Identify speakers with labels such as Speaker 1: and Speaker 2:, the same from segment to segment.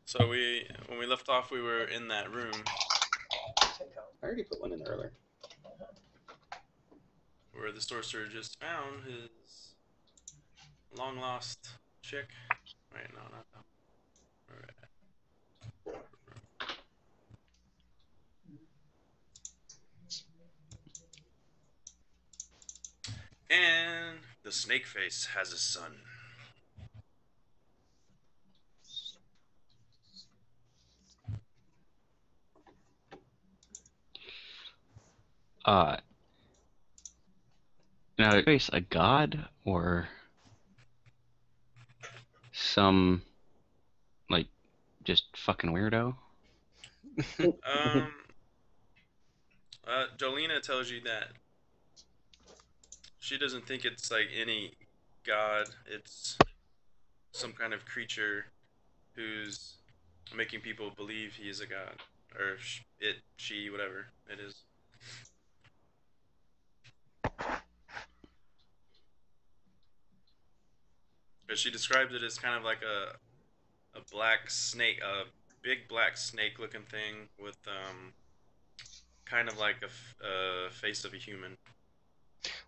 Speaker 1: So when we left off, we were in that room.
Speaker 2: I already put one in there earlier.
Speaker 1: Where the sorcerer just found his long lost chick. Wait, no, not that. And the snake face has a son.
Speaker 3: Uh, Now, is a god or some, like, just fucking weirdo?
Speaker 1: Um, Jolena tells you that she doesn't think it's like any god. It's some kind of creature who's making people believe he is a god, or she, whatever it is. But she describes it as kind of like a black snake, a big black snake looking thing with kind of like a face of a human.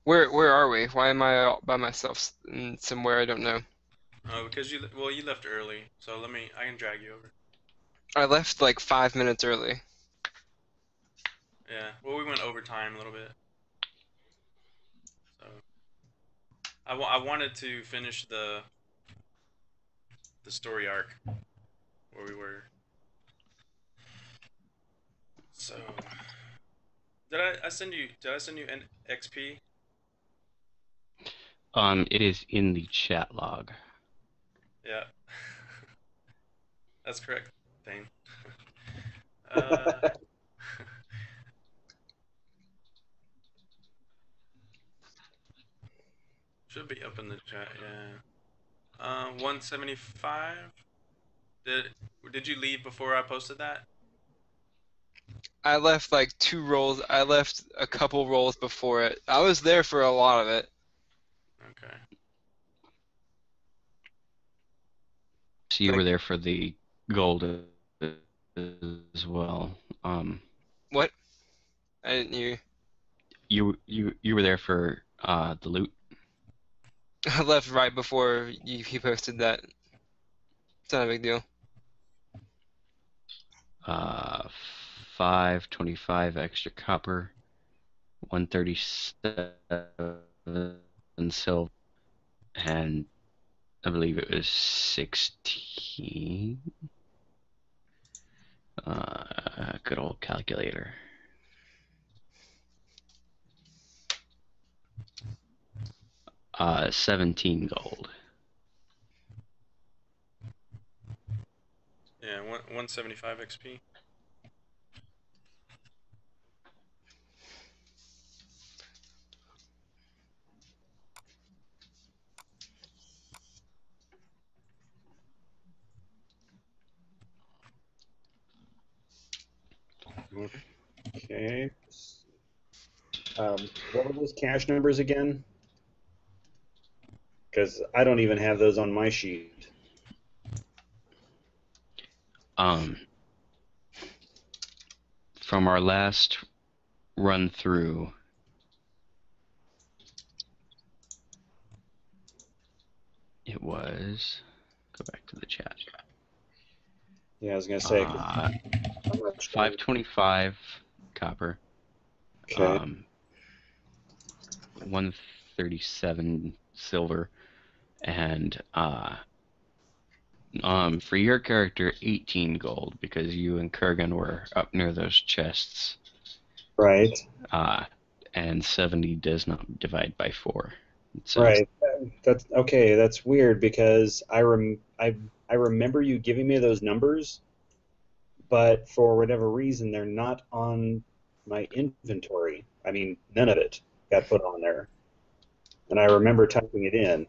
Speaker 4: Where are we? Why am I out by myself in somewhere I don't know?
Speaker 1: Oh, because you left early, so I can drag you over.
Speaker 4: I left like 5 minutes early.
Speaker 1: Yeah, well we went overtime a little bit, so I wanted to finish the story arc where we were. So did I send you an XP?
Speaker 3: It is in the chat log.
Speaker 1: Yeah, that's correct, Thane. uh, should be up in the chat. Yeah. 175. Did you leave before I posted that?
Speaker 4: I left like 2 rolls. I left a couple rolls before it. I was there for a lot of it.
Speaker 1: Okay.
Speaker 3: So you were there for the gold as well.
Speaker 4: What? I didn't hear.
Speaker 3: You were there for the loot.
Speaker 4: I left right before he posted that. It's not a big deal.
Speaker 3: 525 extra copper, 137 silver, and I believe it was 16. Good old calculator. Uh, 17 gold.
Speaker 1: Yeah, 175 XP.
Speaker 2: Okay. What were those cash numbers again? Because I don't even have those on my sheet.
Speaker 3: From our last run through, it was, go back to the chat.
Speaker 2: Yeah, I was gonna say.
Speaker 3: 525 copper.
Speaker 2: Okay.
Speaker 3: 137 silver, and for your character, 18 gold, because you and Kurgan were up near those chests.
Speaker 2: Right.
Speaker 3: And 70 does not divide by 4. So,
Speaker 2: right. That's okay. That's weird because I remember you giving me those numbers, but for whatever reason they're not on my inventory. I mean, none of it got put on there, and I remember typing it in.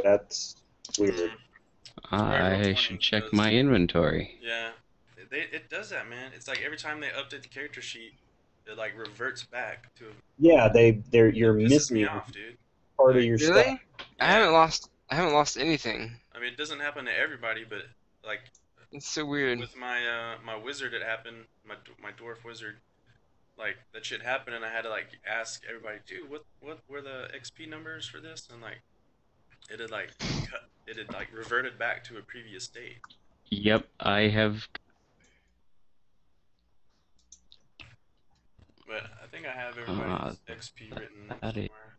Speaker 2: That's weird.
Speaker 3: I should check my inventory.
Speaker 1: Yeah, it does that, man. It's like every time they update the character sheet, it like reverts back to.
Speaker 2: Yeah, you're
Speaker 1: It pisses
Speaker 2: missing
Speaker 1: me off, dude.
Speaker 2: part of your stuff.
Speaker 4: Really? I haven't lost anything.
Speaker 1: I mean, it doesn't happen to everybody, but like
Speaker 4: It's so weird.
Speaker 1: with my my wizard, it happened. My dwarf wizard. Like that shit happened, and I had to like ask everybody, dude, what were the XP numbers for this? And like it had like reverted back to a previous state.
Speaker 3: Yep, I have.
Speaker 1: But I think I have everybody's XP written
Speaker 3: That is
Speaker 1: somewhere.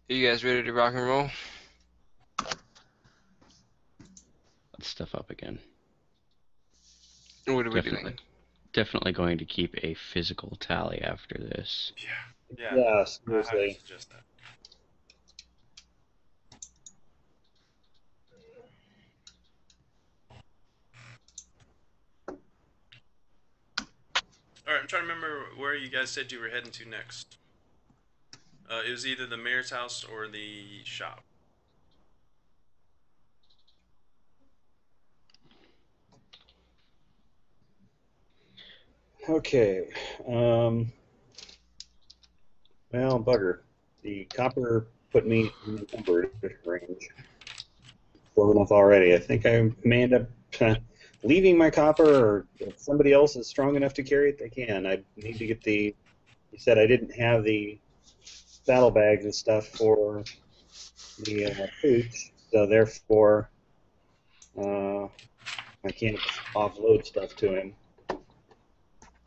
Speaker 4: Are you guys ready to rock and roll?
Speaker 3: that stuff up again.
Speaker 4: What are we
Speaker 3: Definitely,
Speaker 4: doing?
Speaker 3: definitely going to keep a physical tally after this.
Speaker 1: Yeah,
Speaker 2: Yeah,
Speaker 1: I highly
Speaker 2: seriously.
Speaker 1: suggest that. All right, I'm trying to remember where you guys said you were heading to next. It was either the mayor's house or the shop.
Speaker 2: Okay. Well, bugger. The copper put me in the numbered range. Close enough already. I think I may end up leaving my copper, or if somebody else is strong enough to carry it, they can. I need to get the. You said I didn't have the saddlebags and stuff for the pooch, so therefore I can't offload stuff to him.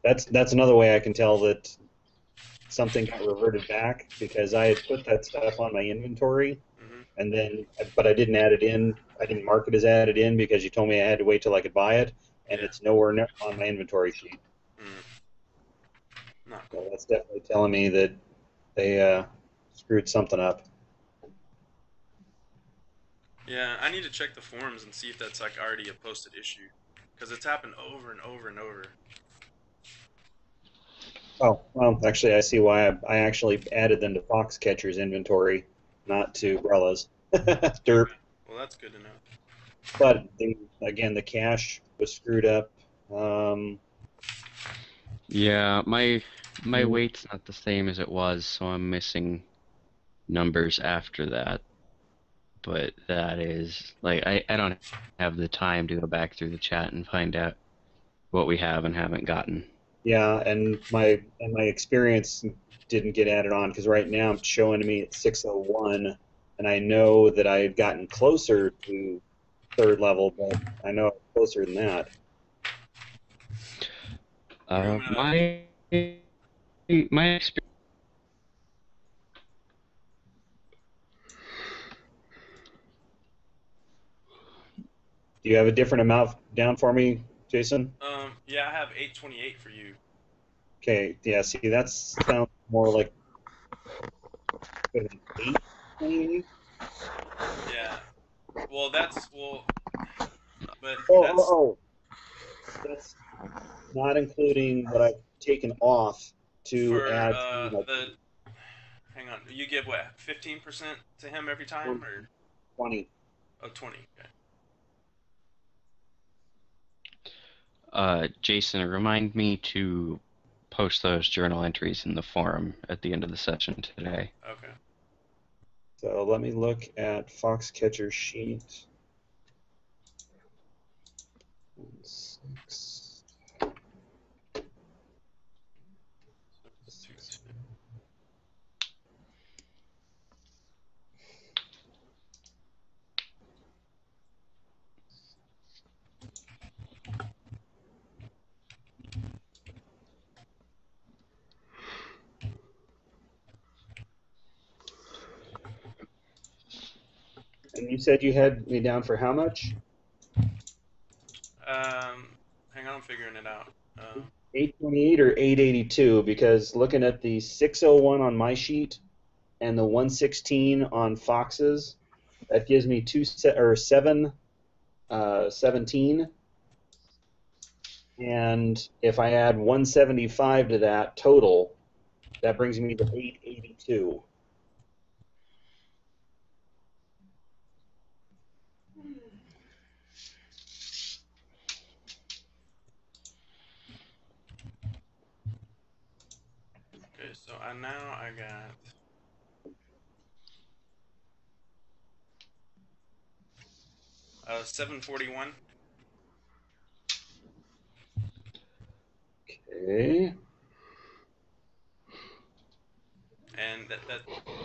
Speaker 2: That's another way I can tell that something got reverted back, because I had put that stuff on my inventory,
Speaker 1: Mm-hmm.
Speaker 2: and then but I didn't add it in. I didn't mark it as added in because you told me I had to wait till I could buy it, and
Speaker 1: Yeah.
Speaker 2: it's nowhere on my inventory sheet.
Speaker 1: Not
Speaker 2: So
Speaker 1: cool.
Speaker 2: that's definitely telling me that they screwed something up.
Speaker 1: Yeah, I need to check the forums and see if that's like already a posted issue, because it's happened over and over and over.
Speaker 2: Oh, well, actually, I see why I actually added them to Foxcatcher's inventory, not to Brella's. Derp.
Speaker 1: Well, that's good to know.
Speaker 2: But again, the cache was screwed up.
Speaker 3: Yeah, my weight's not the same as it was, so I'm missing numbers after that. But that is like I don't have the time to go back through the chat and find out what we have and haven't gotten.
Speaker 2: Yeah, and my experience didn't get added on because right now it's showing me at 601, and I know that I had gotten closer to third level, but I know I'm closer than that.
Speaker 1: Room enough.
Speaker 3: My experience.
Speaker 2: Do you have a different amount down for me, Jason?
Speaker 1: Yeah, I have 828 for you.
Speaker 2: Okay, yeah, see, that sounds more like an 828.
Speaker 1: Yeah. Well, but
Speaker 2: Oh,
Speaker 1: that's
Speaker 2: that's not including what I've taken off to
Speaker 1: for
Speaker 2: add to my
Speaker 1: the. Hang on. You give what 15% to him every time, or
Speaker 2: 20.
Speaker 1: oh 20? Okay.
Speaker 3: Jason, remind me to post those journal entries in the forum at the end of the session today.
Speaker 1: Okay.
Speaker 2: So let me look at Foxcatcher sheet. 6. And you said you had me down for how much?
Speaker 1: Hang on, I'm figuring it out.
Speaker 2: 828 or 882? Because looking at the 601 on my sheet and the 116 on Fox's, that gives me 17. And if I add 175 to that total, that brings me to 882.
Speaker 1: Okay, so I got. 741.
Speaker 2: Okay.
Speaker 1: And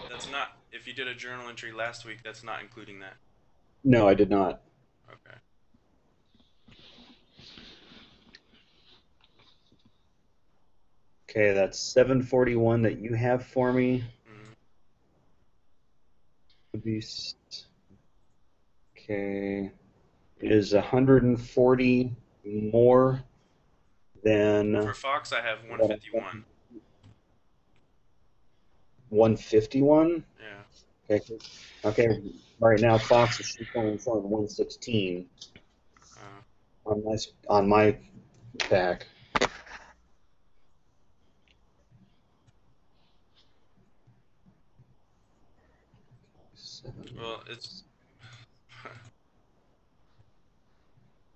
Speaker 1: that's not, if you did a journal entry last week, that's not including that.
Speaker 2: No, I did not.
Speaker 1: Okay.
Speaker 2: Okay, that's 741 that you have for me.
Speaker 1: Mm-hmm.
Speaker 2: Okay, is 140 more
Speaker 1: For
Speaker 2: than
Speaker 1: Fox, I have 151.
Speaker 2: 151?
Speaker 1: Yeah.
Speaker 2: Okay. Okay. Right now, Fox is showing 116
Speaker 1: Uh,
Speaker 2: on my pack.
Speaker 1: well, it's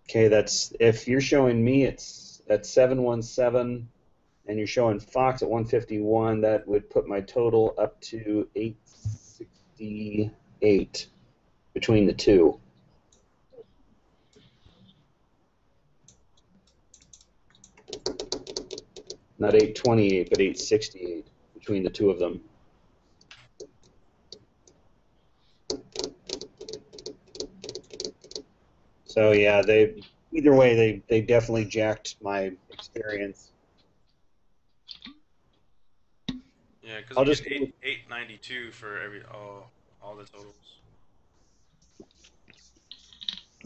Speaker 2: Okay, that's if you're showing me it's at 717 and you're showing Fox at 151, that would put my total up to 868 between the two. Not 828, but 868 between the two of them. So yeah, either way they definitely jacked my experience.
Speaker 1: yeah, because
Speaker 2: I'll
Speaker 1: I'm
Speaker 2: just
Speaker 1: getting
Speaker 2: go with,
Speaker 1: 892 for all the totals.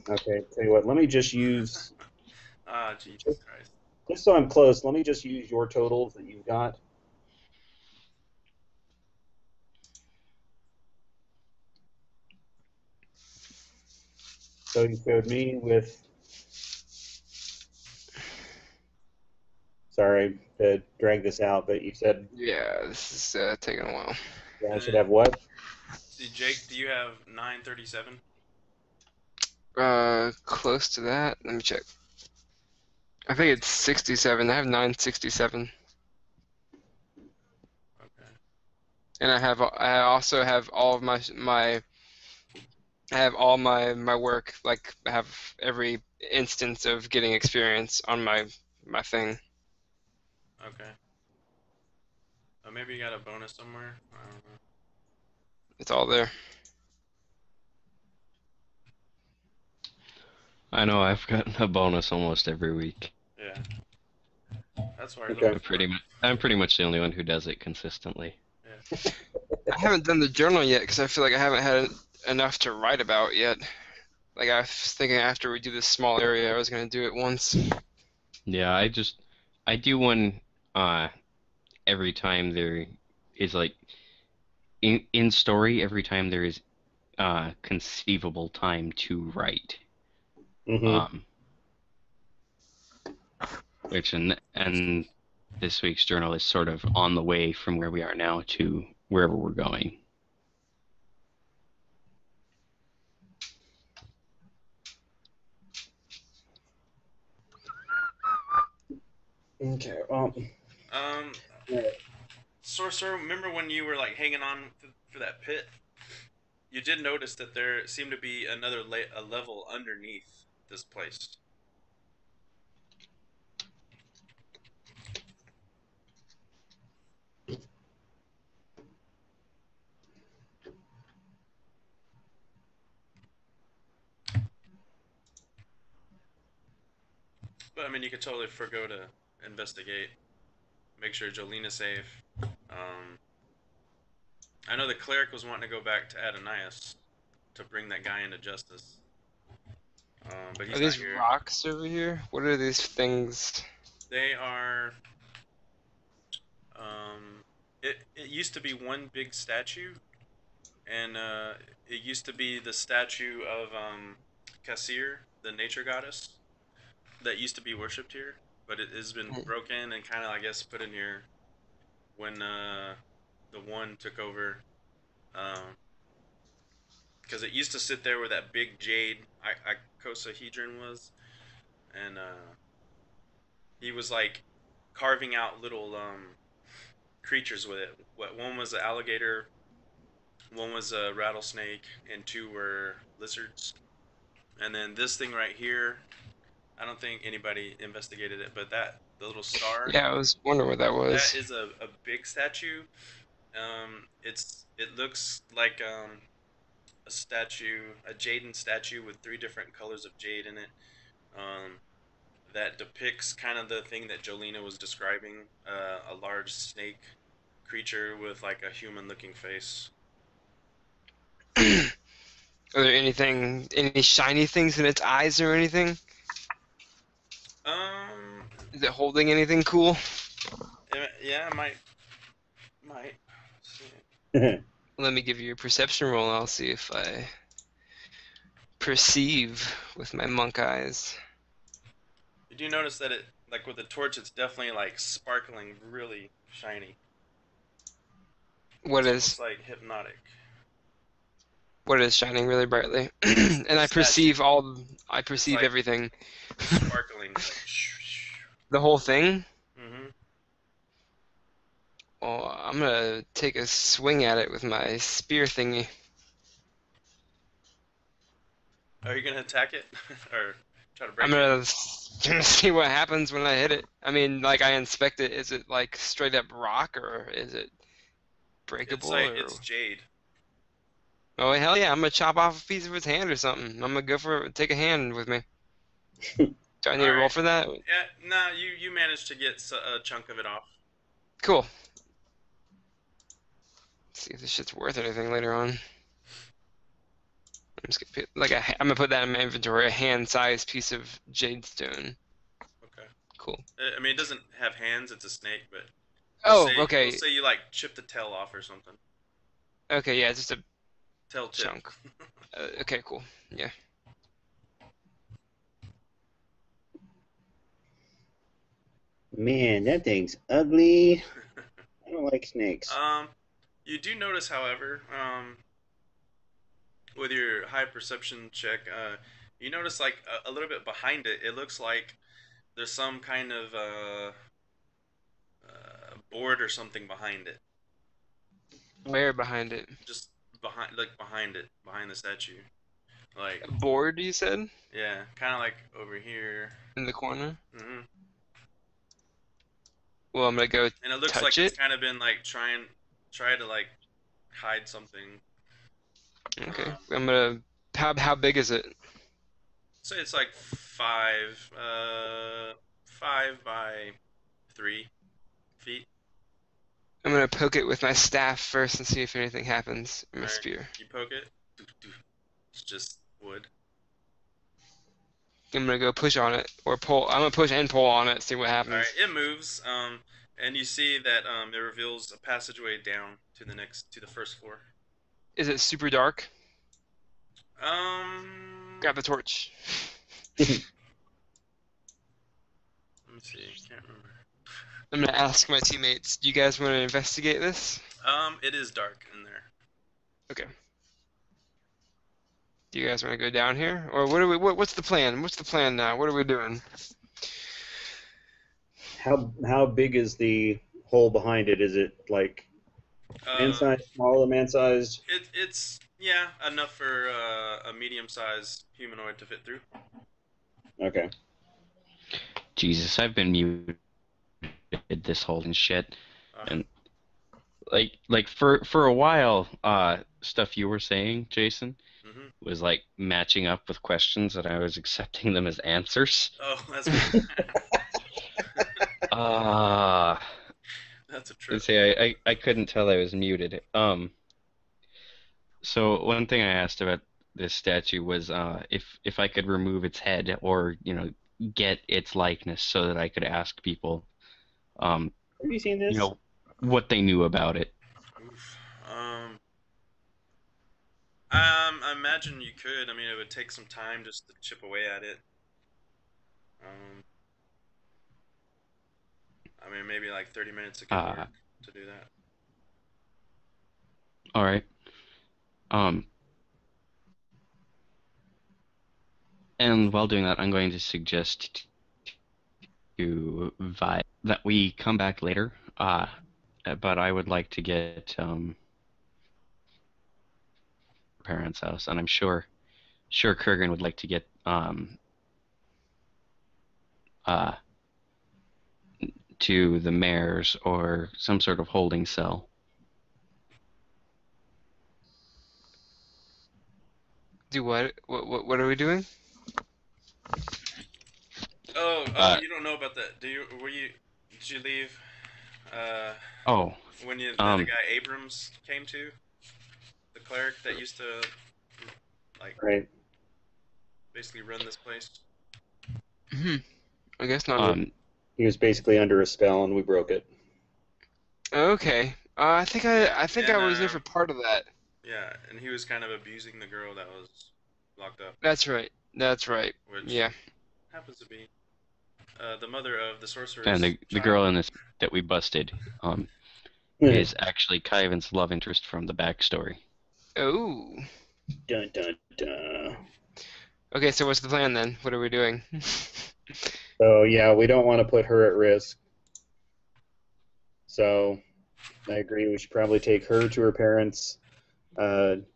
Speaker 2: okay, tell you what, let me just use
Speaker 1: Ah, Jesus Christ.
Speaker 2: just so I'm close, let me just use your totals that you've got. So you showed me with, sorry to drag this out, but you said
Speaker 4: Yeah, this is taking a while.
Speaker 2: yeah, I
Speaker 1: And
Speaker 2: should
Speaker 1: then,
Speaker 2: have what?
Speaker 1: see, Jake, do you have 937?
Speaker 4: Close to that. Let me check. I think it's 67. I have 967,
Speaker 1: Okay.
Speaker 4: and I also have all of I have all my work. Like I have every instance of getting experience on my thing.
Speaker 1: Okay. Maybe you got a bonus somewhere. I don't know.
Speaker 4: It's all there.
Speaker 3: I know I've gotten a bonus almost every week.
Speaker 1: Yeah. That's what I'm looking
Speaker 2: Okay.
Speaker 1: for.
Speaker 3: I'm pretty much the only one who does it consistently.
Speaker 1: Yeah.
Speaker 4: I haven't done the journal yet because I feel like I haven't had enough to write about yet. Like I was thinking after we do this small area, I was gonna do it once.
Speaker 3: Yeah, I do one every time there is like in story every time there is conceivable time to write.
Speaker 2: Mm-hmm.
Speaker 3: Um which and this week's journal is sort of on the way from where we are now to wherever we're going.
Speaker 2: Okay.
Speaker 1: Um, Sorcerer, remember when you were like hanging on for that pit? You did notice that there seemed to be another a level underneath this place. But I mean, you could totally forgo to investigate, make sure Jolene safe. Um, I know the cleric was wanting to go back to Adonias to bring that guy into justice, but
Speaker 4: Are
Speaker 1: he's not
Speaker 4: these
Speaker 1: here.
Speaker 4: rocks over here? What are these things?
Speaker 1: They are. Um, it used to be one big statue, and it used to be the statue of Kasir, the nature goddess, that used to be worshipped here, but it has been broken and kind of, I guess, put in here when the one took over. Because it used to sit there where that big jade icosahedron was, and he was like carving out little creatures with it. What one was an alligator, one was a rattlesnake, and two were lizards. And then this thing right here, I don't think anybody investigated it, but the little star,
Speaker 4: Yeah, I was wondering what that
Speaker 1: that
Speaker 4: was.
Speaker 1: is a big statue. It looks like a statue, a jaden statue with three different colors of jade in it. Um, that depicts kind of the thing that Jolena was describing, a large snake creature with like a human-looking face.
Speaker 4: Are there any shiny things in its eyes or anything?
Speaker 1: Um,
Speaker 4: Is it holding anything cool?
Speaker 1: yeah, might. See.
Speaker 4: Let me give you a perception roll and I'll see if I perceive with my monk eyes.
Speaker 1: You do notice that it, like with the torch, it's definitely like sparkling, really shiny.
Speaker 4: What
Speaker 1: It's
Speaker 4: is
Speaker 1: almost like hypnotic.
Speaker 4: what is shining really brightly?
Speaker 1: This
Speaker 4: And
Speaker 1: the statue.
Speaker 4: I
Speaker 1: It's
Speaker 4: perceive
Speaker 1: like
Speaker 4: everything.
Speaker 1: sparkling, like shh, shh.
Speaker 4: The whole thing?
Speaker 1: Mm-hmm.
Speaker 4: Well, I'm gonna take a swing at it with my spear thingy.
Speaker 1: Are you gonna attack it or try to
Speaker 4: I'm
Speaker 1: break it?
Speaker 4: gonna see what happens when I hit it. I mean, like I inspect it. Is it like straight up rock or is it breakable or?
Speaker 1: It's jade.
Speaker 4: Oh hell yeah! I'm gonna chop off a piece of its hand or something. I'm gonna go for it. Take a hand with me. Do I need
Speaker 1: All
Speaker 4: to roll
Speaker 1: right.
Speaker 4: for that?
Speaker 1: Yeah. Nah. You managed to get a chunk of it off.
Speaker 4: Cool. Let's see if this shit's worth anything later on. I'm just gonna I'm gonna put that in my inventory. A hand-sized piece of jade stone.
Speaker 1: Okay.
Speaker 4: Cool.
Speaker 1: I mean, it doesn't have hands. It's a snake, but
Speaker 4: Oh,
Speaker 1: we'll
Speaker 4: okay.
Speaker 1: say you like chip the tail off or something.
Speaker 4: Okay, yeah, just a
Speaker 1: Tail tip.
Speaker 4: chunk. Okay, cool. Yeah.
Speaker 2: Man, that thing's ugly. I don't like snakes.
Speaker 1: You do notice, however, with your high perception check, you notice like a little bit behind it. It looks like there's some kind of board or something behind it.
Speaker 4: Where behind it?
Speaker 1: Just behind it, behind the statue. Like,
Speaker 4: A board, you said?
Speaker 1: yeah, kind of like over here.
Speaker 4: In the corner?
Speaker 1: Hmm.
Speaker 4: Well, I'm gonna go
Speaker 1: And it looks like
Speaker 4: touch
Speaker 1: it's
Speaker 4: it.
Speaker 1: kind of been like try to like hide something.
Speaker 4: Okay. I'm gonna. How big is it?
Speaker 1: Say it's like 5 by 3 feet.
Speaker 4: I'm gonna poke it with my staff first and see if anything happens. My
Speaker 1: Alright,
Speaker 4: spear.
Speaker 1: you poke it. It's just wood.
Speaker 4: I'm gonna go push on it or pull. I'm gonna push and pull on it. See what happens.
Speaker 1: Alright, it moves. And you see that it reveals a passageway down to the first floor.
Speaker 4: Is it super dark?
Speaker 1: Um,
Speaker 4: Grab the torch.
Speaker 1: let me see. Can't remember.
Speaker 4: I'm gonna ask my teammates. Do you guys want to investigate this?
Speaker 1: It is dark in there.
Speaker 4: Okay. Do you guys want to go down here, or what are we? What's the plan? What's the plan now? What are we doing?
Speaker 2: How big is the hole behind it? Is it like man-sized, smaller man-sized?
Speaker 1: It's yeah, enough for a medium-sized humanoid to fit through.
Speaker 2: Okay.
Speaker 3: Jesus, I've been muted this whole shit, and like for a while, stuff you were saying, Jason, was like matching up with questions that I was accepting them as answers.
Speaker 1: Oh, that's good. That's a trip.
Speaker 3: Let's see, I couldn't tell I was muted. So one thing I asked about this statue was if I could remove its head or get its likeness so that I could ask people
Speaker 2: Have you seen this?
Speaker 3: What they knew about it.
Speaker 1: Oof. I imagine you could. I mean, it would take some time just to chip away at it. I mean, maybe like 30 minutes could work to do that.
Speaker 3: All right. And while doing that, I'm going to suggest to Vi that we come back later. But I would like to get parents' house, and I'm sure sure Kurgan would like to get uh to the mayor's or some sort of holding cell.
Speaker 4: Do what? What are we doing?
Speaker 1: Oh,
Speaker 3: Uh
Speaker 1: you don't know about that. Did you leave uh
Speaker 3: oh,
Speaker 1: when the other
Speaker 3: um
Speaker 1: guy Abrams came to? The cleric that used to like
Speaker 2: Right.
Speaker 1: basically run this place?
Speaker 4: Hmm. I guess not.
Speaker 2: He was basically under a spell, and we broke it.
Speaker 4: Okay.
Speaker 1: Yeah.
Speaker 4: I think I
Speaker 1: And
Speaker 4: was there for part of that.
Speaker 1: yeah, and he was kind of abusing the girl that was locked up,
Speaker 4: That's right. That's right.
Speaker 1: which
Speaker 4: Yeah.
Speaker 1: happens to be the mother of the
Speaker 3: and
Speaker 1: sorcerer's
Speaker 3: the
Speaker 1: child.
Speaker 3: girl in this that we busted is actually Kyvan's love interest from the backstory.
Speaker 4: Oh.
Speaker 2: Dun dun dun.
Speaker 4: Okay, so what's the plan then? What are we doing?
Speaker 2: So yeah, we don't want to put her at risk. So I agree. We should probably take her to her parents.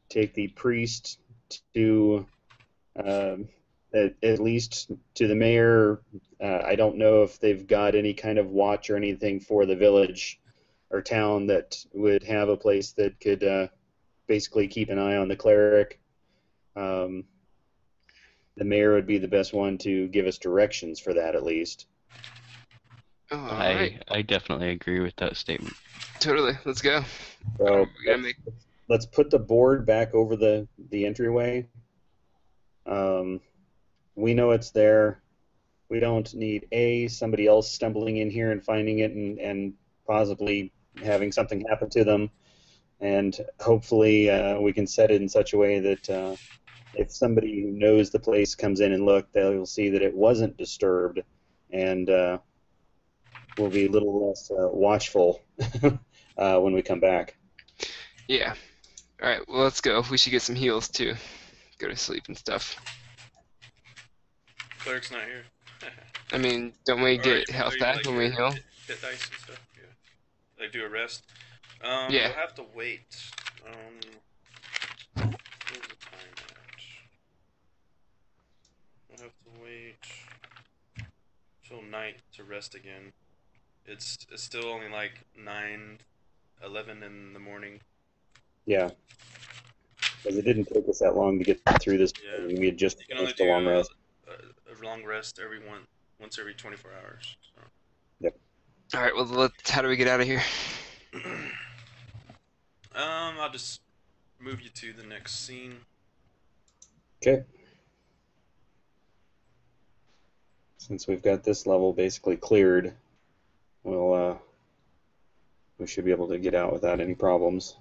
Speaker 2: Take the priest to um at least to the mayor. I don't know if they've got any kind of watch or anything for the village or town that would have a place that could basically keep an eye on the cleric. Um, the mayor would be the best one to give us directions for that, at least.
Speaker 4: All right.
Speaker 3: I definitely agree with that statement.
Speaker 4: Totally. Let's go.
Speaker 2: So
Speaker 4: We gotta make.
Speaker 2: let's put the board back over the entryway. Um, we know it's there. We don't need somebody else stumbling in here and finding it and possibly having something happen to them. And hopefully we can set it in such a way that if somebody who knows the place comes in and look, they'll see that it wasn't disturbed, and we'll be a little less watchful when we come back.
Speaker 4: Yeah. All right. Well, let's go. We should get some heals too. Go to sleep and stuff.
Speaker 1: Cleric's not here.
Speaker 4: I mean, don't we
Speaker 1: Or
Speaker 4: get health
Speaker 1: you
Speaker 4: back
Speaker 1: like
Speaker 4: when
Speaker 1: your
Speaker 4: we heal?
Speaker 1: hit dice and stuff? Yeah. Like do a rest.
Speaker 4: Yeah.
Speaker 1: You'll have to wait. Where's the time at? You'll have to wait till night to rest again. It's still only like 9, 11 in the morning.
Speaker 2: Yeah, because it didn't take us that long to get through this.
Speaker 1: Yeah.
Speaker 2: We had just
Speaker 1: You can only
Speaker 2: finished a
Speaker 1: do
Speaker 2: long rest.
Speaker 1: a long rest once every 24 hours. So.
Speaker 2: Yep.
Speaker 4: All right. Well, how do we get out of here?
Speaker 1: I'll just move you to the next scene.
Speaker 2: Okay. Since we've got this level basically cleared, we should be able to get out without any problems.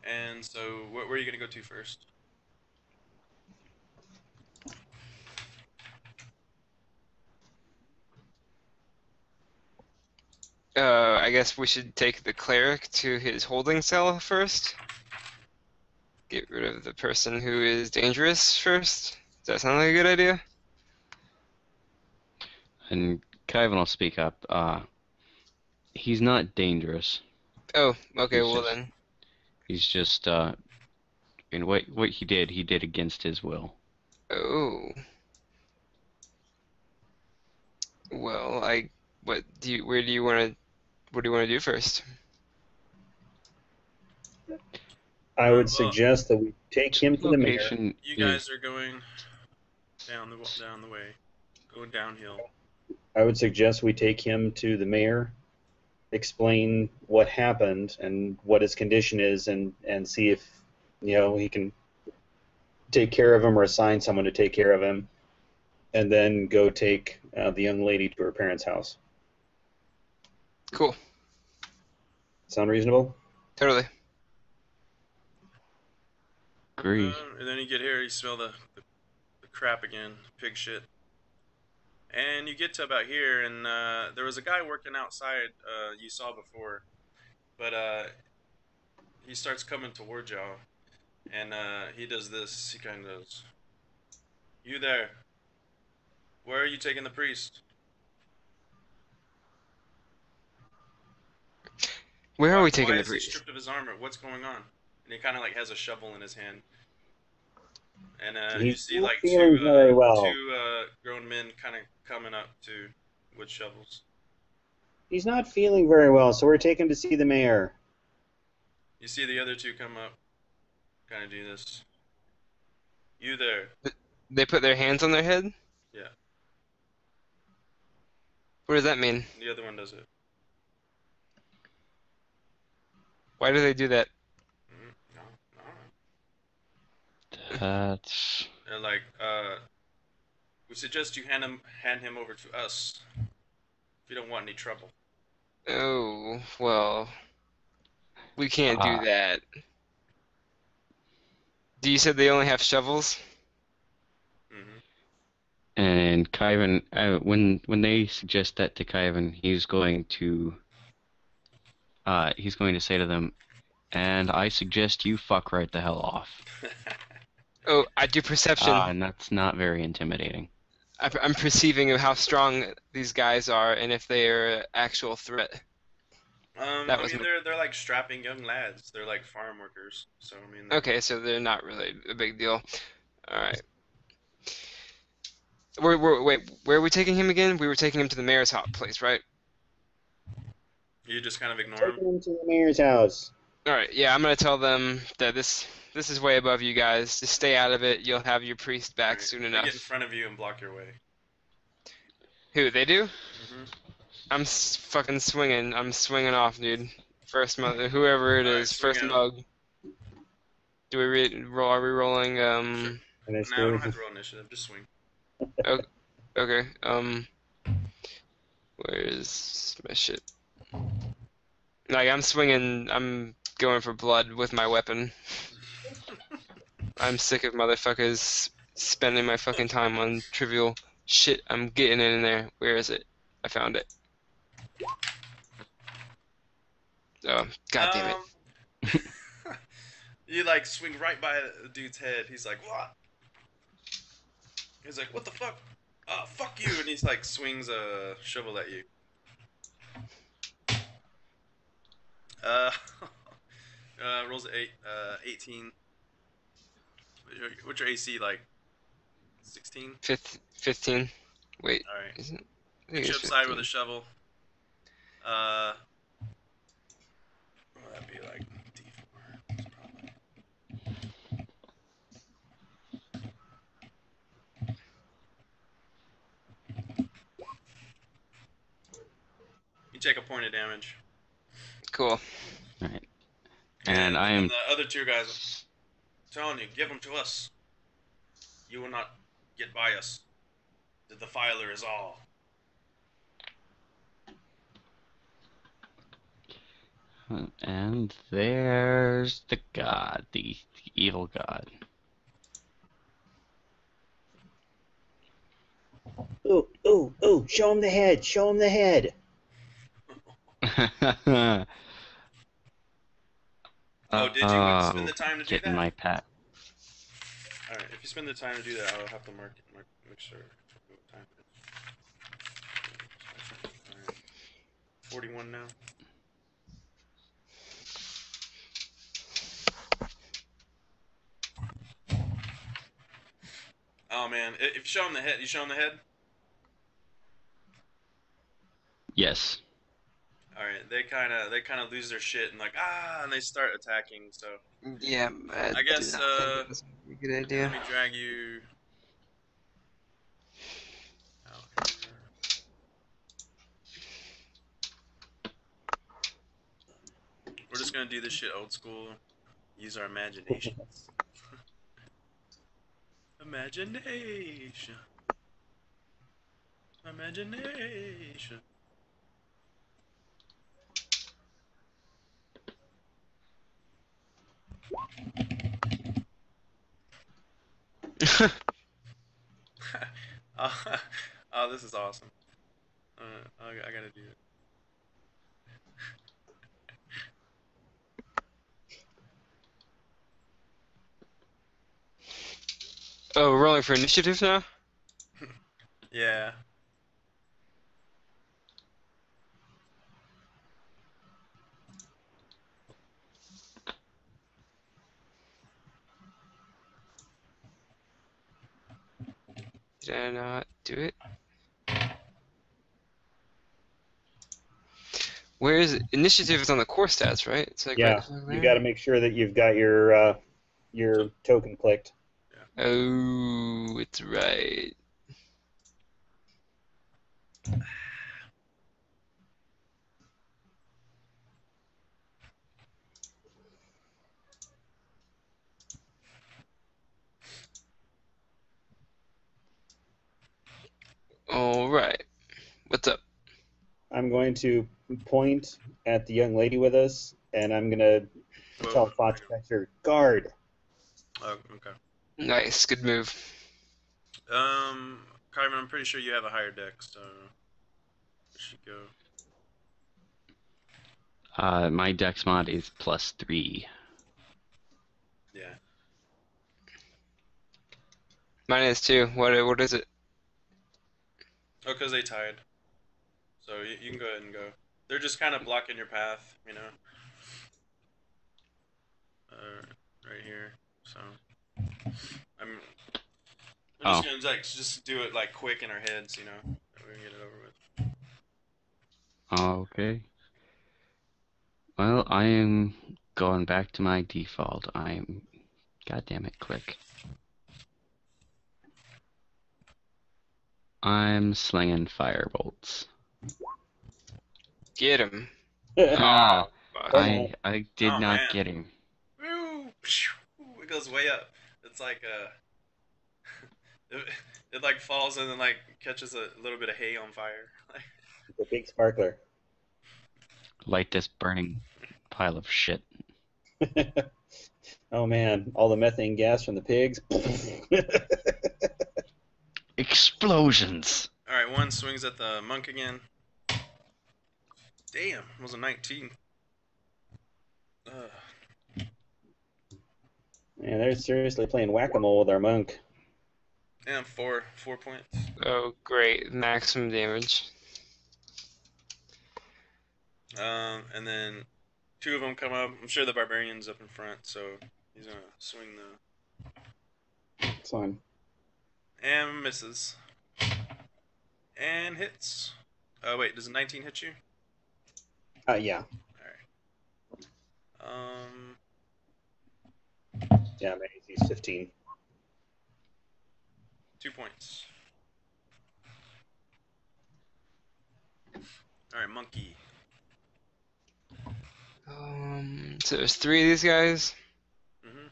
Speaker 1: And so, where are you gonna go to first?
Speaker 4: I guess we should take the cleric to his holding cell first. Get rid of the person who is dangerous first. Does that sound like a good idea?
Speaker 3: And Kyvan will speak up. He's not dangerous.
Speaker 4: Oh, okay.
Speaker 3: He's
Speaker 4: Well
Speaker 3: just
Speaker 4: then.
Speaker 3: he's just and what he did against his will.
Speaker 4: Oh. Well, what do you what do you want to do first?
Speaker 2: I would
Speaker 1: Well,
Speaker 2: suggest that we take him to the mayor.
Speaker 3: Location
Speaker 1: you
Speaker 3: is
Speaker 1: guys are going down the way, going downhill.
Speaker 2: I would suggest we take him to the mayor, explain what happened and what his condition is, and see if he can take care of him or assign someone to take care of him, and then go take the young lady to her parents' house.
Speaker 4: Cool.
Speaker 2: Sound reasonable?
Speaker 4: Totally.
Speaker 3: agree.
Speaker 1: And then you get here, you smell the crap again, pig shit. And you get to about here, and there was a guy working outside you saw before, but he starts coming towards y'all, and he does this. He kind of goes, "You there? Where are you taking the priest?"
Speaker 4: Where are we
Speaker 1: Why
Speaker 4: taking the
Speaker 1: is he
Speaker 4: priest?
Speaker 1: stripped of his armor? What's going on? And he kind of like has a shovel in his hand. And you
Speaker 2: He's
Speaker 1: see
Speaker 2: not
Speaker 1: like
Speaker 2: feeling very well.
Speaker 1: two grown men kind of coming up to wood shovels.
Speaker 2: He's not feeling very well, so we're taking him to see the mayor.
Speaker 1: You see the other two come up, kind of do this. You there?
Speaker 4: They put their hands on their head?
Speaker 1: Yeah.
Speaker 4: What does that mean?
Speaker 1: The other one does it.
Speaker 4: Why do they do that?
Speaker 1: No, no.
Speaker 3: That's
Speaker 1: They're like, we suggest you hand him over to us if you don't want any trouble.
Speaker 4: Oh, well, we can't do
Speaker 3: uh,
Speaker 4: that. You said they only have shovels?
Speaker 1: Mm-hmm.
Speaker 3: and Kyvan. When they suggest that to Kyvan, he's going to say to them, "And I suggest you fuck right the hell off."
Speaker 4: Oh, I do perception.
Speaker 3: And that's not very intimidating.
Speaker 4: I'm perceiving of how strong these guys are and if they are an actual threat. That
Speaker 1: I
Speaker 4: was
Speaker 1: mean, they're like strapping young lads. They're like farm workers. So I mean,
Speaker 4: okay, so they're not really a big deal. All right. Wait, where are we taking him again? We were taking him to the mayor's hot place, right?
Speaker 1: you just kind of ignore them.
Speaker 2: Taking him to the mayor's house.
Speaker 4: All right. Yeah, I'm gonna tell them that this is way above you guys. Just stay out of it. You'll have your priest back
Speaker 1: Right.
Speaker 4: soon
Speaker 1: They
Speaker 4: enough.
Speaker 1: get in front of you and block your way.
Speaker 4: Who, they do?
Speaker 1: Mm-hmm.
Speaker 4: I'm fucking swinging. I'm swinging off, dude. First mug, whoever it
Speaker 1: All right,
Speaker 4: is,
Speaker 1: swing
Speaker 4: first
Speaker 1: at 'em.
Speaker 4: mug. Do we roll? Are we rolling?
Speaker 1: Sure.
Speaker 2: And I
Speaker 1: No, I
Speaker 2: still
Speaker 1: don't have to roll initiative. Just swing.
Speaker 4: Okay. Where is my shit? Like I'm swinging. I'm going for blood with my weapon. I'm sick of motherfuckers spending my fucking time on trivial shit. I'm getting in there. Where is it? I found it. Oh, god damn it.
Speaker 1: You like swing right by the dude's head. He's like, what? He's like, what the fuck? Fuck you! And he's like swings a shovel at you. Uh, rolls 18. What's your AC like? 16.
Speaker 4: 15. Wait,
Speaker 1: All right.
Speaker 4: isn't? I think
Speaker 1: Hits you
Speaker 4: it's
Speaker 1: upside with
Speaker 4: 15.
Speaker 1: a shovel. What would that be like? D4. Probably. You take a point of damage.
Speaker 4: Cool.
Speaker 3: Right. And I am.
Speaker 1: the other two guys, telling you, give them to us. You will not get by us. The defiler is all.
Speaker 3: And there's the god, the evil god.
Speaker 2: Ooh, ooh, ooh! Show him the head! Show him the head!
Speaker 1: Oh, did you want to spend the time to do
Speaker 3: Getting
Speaker 1: that?
Speaker 3: my pat.
Speaker 1: All right, if you spend the time to do that, I'll have to make sure what time it is. All right. 41 now. Oh man, if you show him the head, you show him the head.
Speaker 3: Yes.
Speaker 1: All right, they kind of lose their shit and like and they start attacking. So
Speaker 4: Yeah,
Speaker 1: I guess
Speaker 4: do not think that's a good idea.
Speaker 1: let me drag you out here. We're just gonna do this shit old school. Use our imaginations. Imagination. Imagination. Oh, this is awesome. I gotta do it.
Speaker 4: Oh, we're rolling for initiative now?
Speaker 1: Yeah.
Speaker 4: Did I not do it? Where is it? Initiative is on the core stats, right? It's like right
Speaker 2: Yeah,
Speaker 4: over
Speaker 2: you got to
Speaker 4: there.
Speaker 2: make sure that you've got your
Speaker 1: So,
Speaker 2: token clicked.
Speaker 4: Oh, it's right. All right. What's up?
Speaker 2: I'm going to point at the young lady with us, and I'm going to
Speaker 1: whoa,
Speaker 2: tell
Speaker 1: hang
Speaker 2: Foxcatcher, guard.
Speaker 1: on. Oh, okay.
Speaker 4: Nice, good move.
Speaker 1: Carmen, I'm pretty sure you have a higher deck, so we should go.
Speaker 3: My dex mod is +3.
Speaker 1: Yeah.
Speaker 4: Mine is too. What is it?
Speaker 1: Oh, because they tied. So you can go ahead and go. They're just kind of blocking your path, you know. Right here. So I'm
Speaker 3: Oh,
Speaker 1: just gonna like just do it like quick in our heads, you know. And we can get it over with.
Speaker 3: okay. Well, I am going back to my default. God damn it, click. I'm slinging firebolts.
Speaker 4: Get him.
Speaker 3: Ah,
Speaker 4: Fuck.
Speaker 2: Come on.
Speaker 3: I did
Speaker 1: Oh
Speaker 3: not
Speaker 1: man.
Speaker 3: get him.
Speaker 1: Woo! It goes way up. It's like it, it like falls and then like catches a little bit of hay on fire.
Speaker 2: It's a big sparkler.
Speaker 3: Light this burning pile of shit.
Speaker 2: Oh man, all the methane gas from the pigs.
Speaker 3: Explosions!
Speaker 1: All right, one swings at the monk again. Damn, it was a 19.
Speaker 2: Man, they're seriously playing whack-a-mole with our monk.
Speaker 1: And 4 points.
Speaker 4: Oh, great. Maximum damage.
Speaker 1: And then two of them come up. I'm sure the barbarian's up in front, so he's gonna swing the
Speaker 2: It's fine.
Speaker 1: and misses and hits. Oh wait, does a 19 hit you?
Speaker 2: Yeah.
Speaker 1: All right.
Speaker 2: Yeah, my AC's 15.
Speaker 1: 2 points. All right, monkey.
Speaker 4: So there's 3 of these guys.
Speaker 1: Mhm.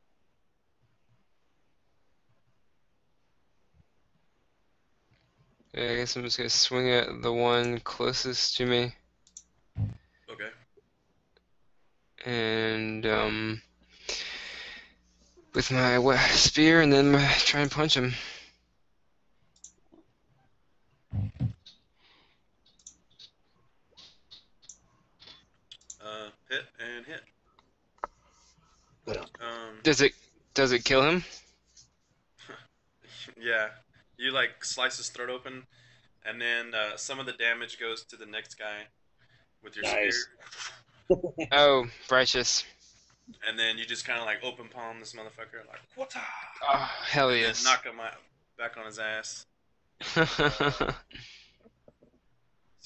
Speaker 4: I guess I'm just gonna swing at the one closest to me,
Speaker 1: Okay.
Speaker 4: and with my spear, and then try and punch him.
Speaker 1: Hit and hit.
Speaker 4: Does it kill him?
Speaker 1: Yeah. You like slice his throat open, and then some of the damage goes to the next guy with your
Speaker 2: Nice.
Speaker 1: spear,
Speaker 4: Oh, righteous.
Speaker 1: and then you just kind of like open palm this motherfucker, like what?
Speaker 4: Oh, hell
Speaker 1: And
Speaker 4: yes.
Speaker 1: then knock him back on his ass. See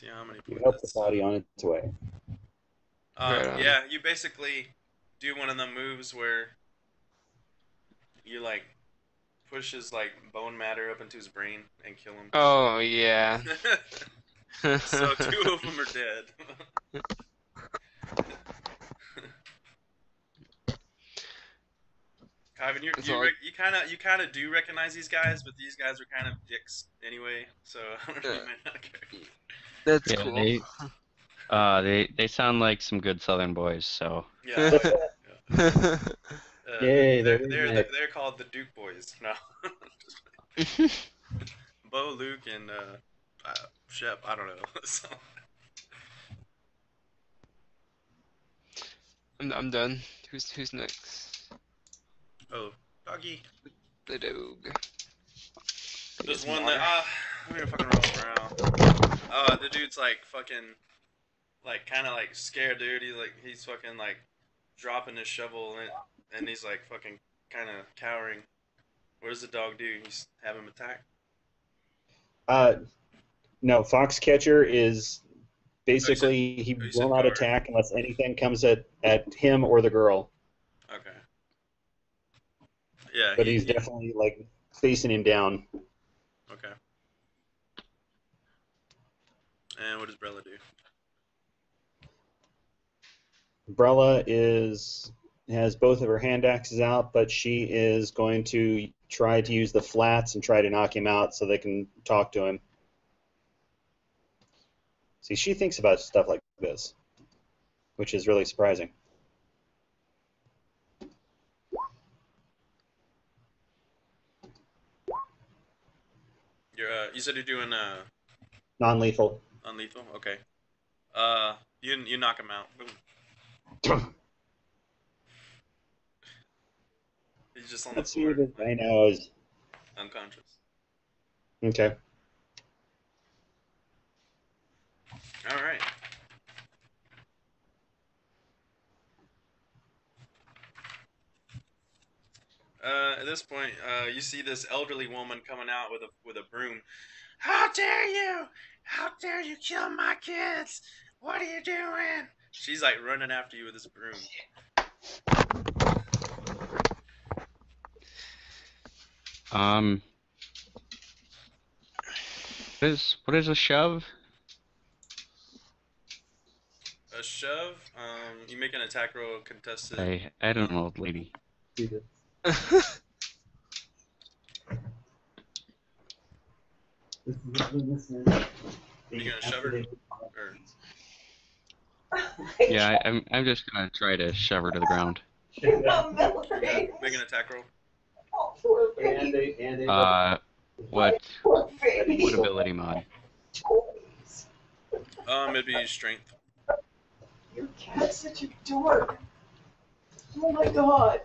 Speaker 1: how many
Speaker 2: You
Speaker 1: points.
Speaker 2: help the body on its way.
Speaker 4: Right on.
Speaker 1: Yeah, you basically do one of the moves where you like push his like bone matter up into his brain and kill him.
Speaker 4: Oh, yeah.
Speaker 1: So 2 of them are dead. Ivan, you kind of do recognize these guys, but these guys are kind of dicks anyway. So I don't really might not care.
Speaker 4: That's
Speaker 3: Yeah,
Speaker 4: cool.
Speaker 3: they sound like some good Southern boys. So
Speaker 1: Yeah, oh, yeah.
Speaker 2: Yay,
Speaker 1: They're
Speaker 2: they're
Speaker 1: they're
Speaker 2: nice.
Speaker 1: they're called the Duke Boys. No, Bo, Luke, and Shep. I don't know. So,
Speaker 4: I'm done. Who's next?
Speaker 1: oh, doggy.
Speaker 4: The dog.
Speaker 1: There's
Speaker 4: It's
Speaker 1: one
Speaker 4: water.
Speaker 1: that I'm gonna fucking roll around. The dude's like fucking, like kind of like scared, dude. He's fucking like dropping his shovel and he's like fucking kind of cowering. What does the dog do? He's have him attack.
Speaker 2: No, Foxcatcher is
Speaker 1: Oh, you said
Speaker 2: basically he
Speaker 1: oh, you
Speaker 2: will
Speaker 1: said
Speaker 2: not
Speaker 1: guard.
Speaker 2: attack unless anything comes at him or the girl.
Speaker 1: Okay. Yeah,
Speaker 2: But
Speaker 1: he,
Speaker 2: he's
Speaker 1: he
Speaker 2: definitely like facing him down.
Speaker 1: okay. And what does Brella do?
Speaker 2: Brella has both of her hand axes out, but she is going to try to use the flats and try to knock him out so they can talk to him. See, she thinks about stuff like this, which is really surprising.
Speaker 1: You said you're doing
Speaker 2: Non-lethal.
Speaker 1: unlethal. Okay. You knock him out. Boom. He's just on the
Speaker 2: Let's see what
Speaker 1: floor,
Speaker 2: his
Speaker 1: like
Speaker 2: dino is.
Speaker 1: unconscious.
Speaker 2: Okay.
Speaker 1: All right. At this point, you see this elderly woman coming out with a broom. How dare you! How dare you kill my kids! What are you doing? She's like running after you with this broom.
Speaker 3: Um, what is a shove?
Speaker 1: A shove. You make an attack roll contested.
Speaker 3: I don't know, old lady.
Speaker 1: You gonna shove her? Or
Speaker 3: Yeah, I'm just gonna try to shove her to the ground.
Speaker 1: yeah, make an attack roll.
Speaker 3: What ability mod?
Speaker 1: It'd be strength.
Speaker 5: Your cat's such a dork. Oh my god.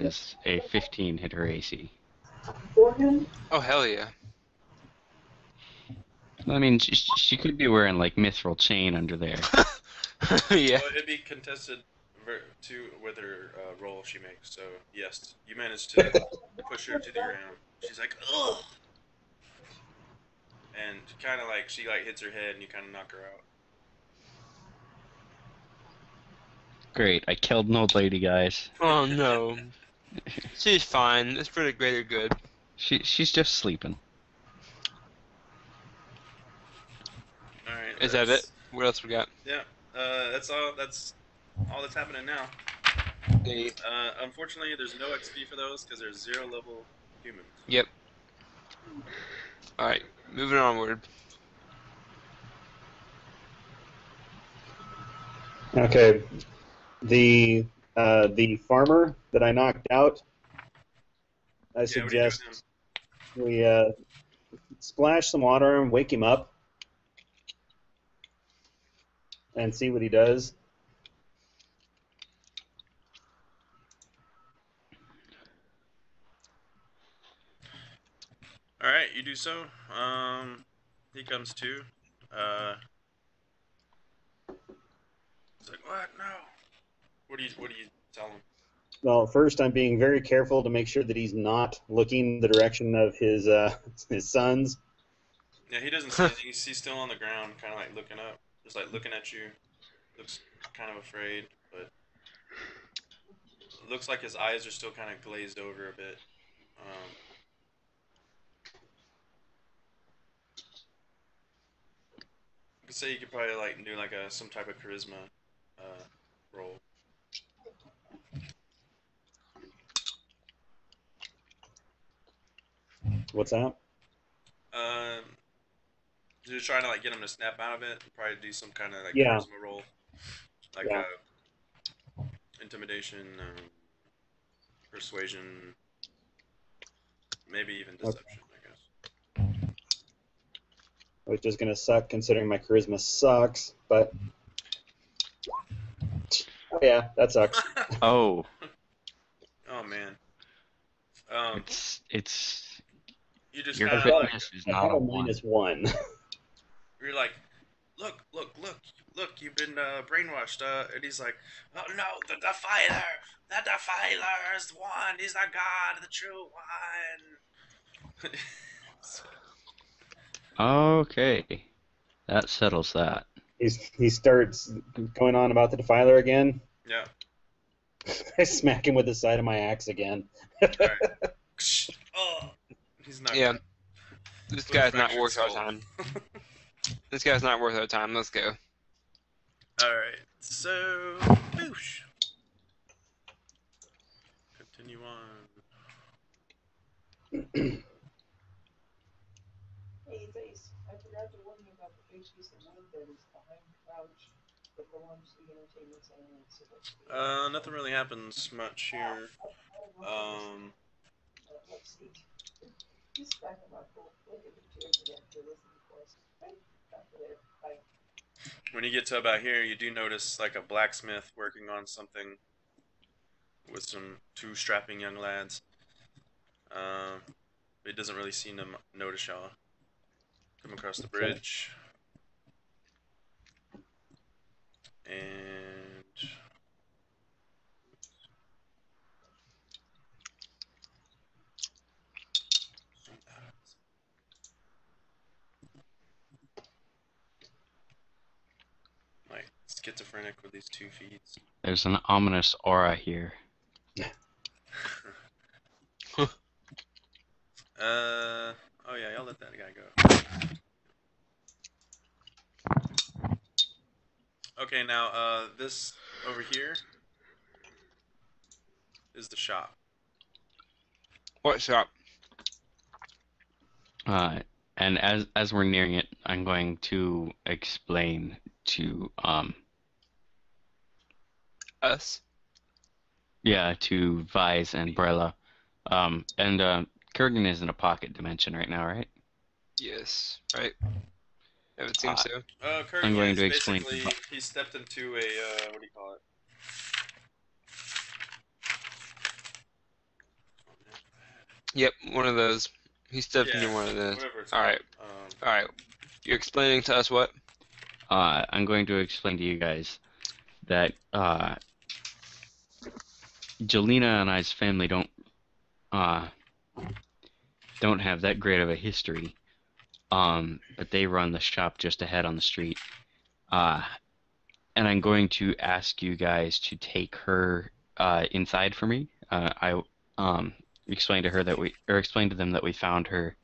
Speaker 3: Is a 15 hit her AC?
Speaker 5: Morgan?
Speaker 4: Oh hell yeah.
Speaker 3: I mean, she could be wearing like mithril chain under there.
Speaker 4: Yeah.
Speaker 1: Well, it'd be contested with her roll she makes. So yes, you managed to push her to the ground. She's like, ugh, and kind of like she like hits her head, and you kind of knock her out.
Speaker 3: Great, I killed an old lady, guys.
Speaker 4: Oh no. She's fine. It's for the greater good.
Speaker 3: She's just sleeping.
Speaker 1: All right.
Speaker 4: Is that it? What else we got?
Speaker 1: Yeah. That's all. That's all that's happening now. Unfortunately, there's no XP for those because there's 0 level humans.
Speaker 4: Yep. Alright, moving onward.
Speaker 2: Okay. The farmer that I knocked out, I
Speaker 1: Yeah, what are you doing
Speaker 2: suggest
Speaker 1: him?
Speaker 2: we splash some water on him, wake him up, and see what he does.
Speaker 1: All right, you do so. He comes to. He's like, what? No. What do you tell him?
Speaker 2: Well, first I'm being very careful to make sure that he's not looking the direction of his sons.
Speaker 1: Yeah, he doesn't see anything. He's still on the ground, kind of like looking up, just like looking at you. Looks kind of afraid, but it looks like his eyes are still kind of glazed over a bit. You could say you could probably like do like some type of charisma roll.
Speaker 2: What's that?
Speaker 1: You're trying to like get him to snap out of it. Probably do some kind of like
Speaker 2: Yeah.
Speaker 1: charisma roll, like
Speaker 2: Yeah.
Speaker 1: Intimidation, persuasion, maybe even deception. I guess.
Speaker 2: Which is going to suck considering my charisma sucks, but... Oh yeah, that sucks.
Speaker 3: Oh,
Speaker 1: Oh man.
Speaker 3: it's
Speaker 1: You just
Speaker 3: your
Speaker 1: kind of
Speaker 3: fitness is
Speaker 2: I
Speaker 3: not
Speaker 2: have
Speaker 3: a
Speaker 2: a
Speaker 3: one.
Speaker 2: -1.
Speaker 1: you're like, look, you've been brainwashed. And he's like, oh no, the defiler's won. He's the god, the true one.
Speaker 3: Okay, that settles that.
Speaker 2: He starts going on about the defiler again.
Speaker 1: Yeah.
Speaker 2: I smack him with the side of my axe again.
Speaker 1: All right. Oh, he's knocked
Speaker 4: Yeah,
Speaker 1: out.
Speaker 4: this
Speaker 1: With a
Speaker 4: guy's not
Speaker 1: fractured
Speaker 4: worth our
Speaker 1: skull.
Speaker 4: time. This guy's not worth our time. Let's go.
Speaker 1: All right. So, boosh. Continue on.
Speaker 5: Hey, Face, I forgot to warn you about the big piece of wood that is behind the couch that belongs to the entertainment center. It's supposed to be.
Speaker 1: Nothing really happens much here.
Speaker 5: Let's see. Just back in my book. Look at the chairs again to listen to us. Right back there. Bye.
Speaker 1: When you get to about here, you do notice like a blacksmith working on something with some two strapping young lads. But he doesn't really seem to notice y'all. Come across the bridge. And like schizophrenic with these 2 feeds.
Speaker 3: There's an ominous aura here.
Speaker 1: Oh yeah, y'all let that guy go. Okay, now, this over here is the shop.
Speaker 4: What shop?
Speaker 3: And as we're nearing it, I'm going to explain to
Speaker 4: Us?
Speaker 3: to Vise and Brella. And Kurgan is in a pocket dimension right now, right?
Speaker 4: Yes. Right. It would seem so.
Speaker 1: Kurgan
Speaker 3: I'm going
Speaker 1: is
Speaker 3: to explain.
Speaker 1: basically, he stepped into a, what do you call it?
Speaker 4: Yep, one of those. He stepped into one of those.
Speaker 1: Whatever it's
Speaker 4: All right.
Speaker 1: called.
Speaker 4: All right. You're explaining to us what?
Speaker 3: I'm going to explain to you guys that Jelena and I's family don't have that great of a history. But they run the shop just ahead on the street. And I'm going to ask you guys to take her inside for me. I explained to them that we found her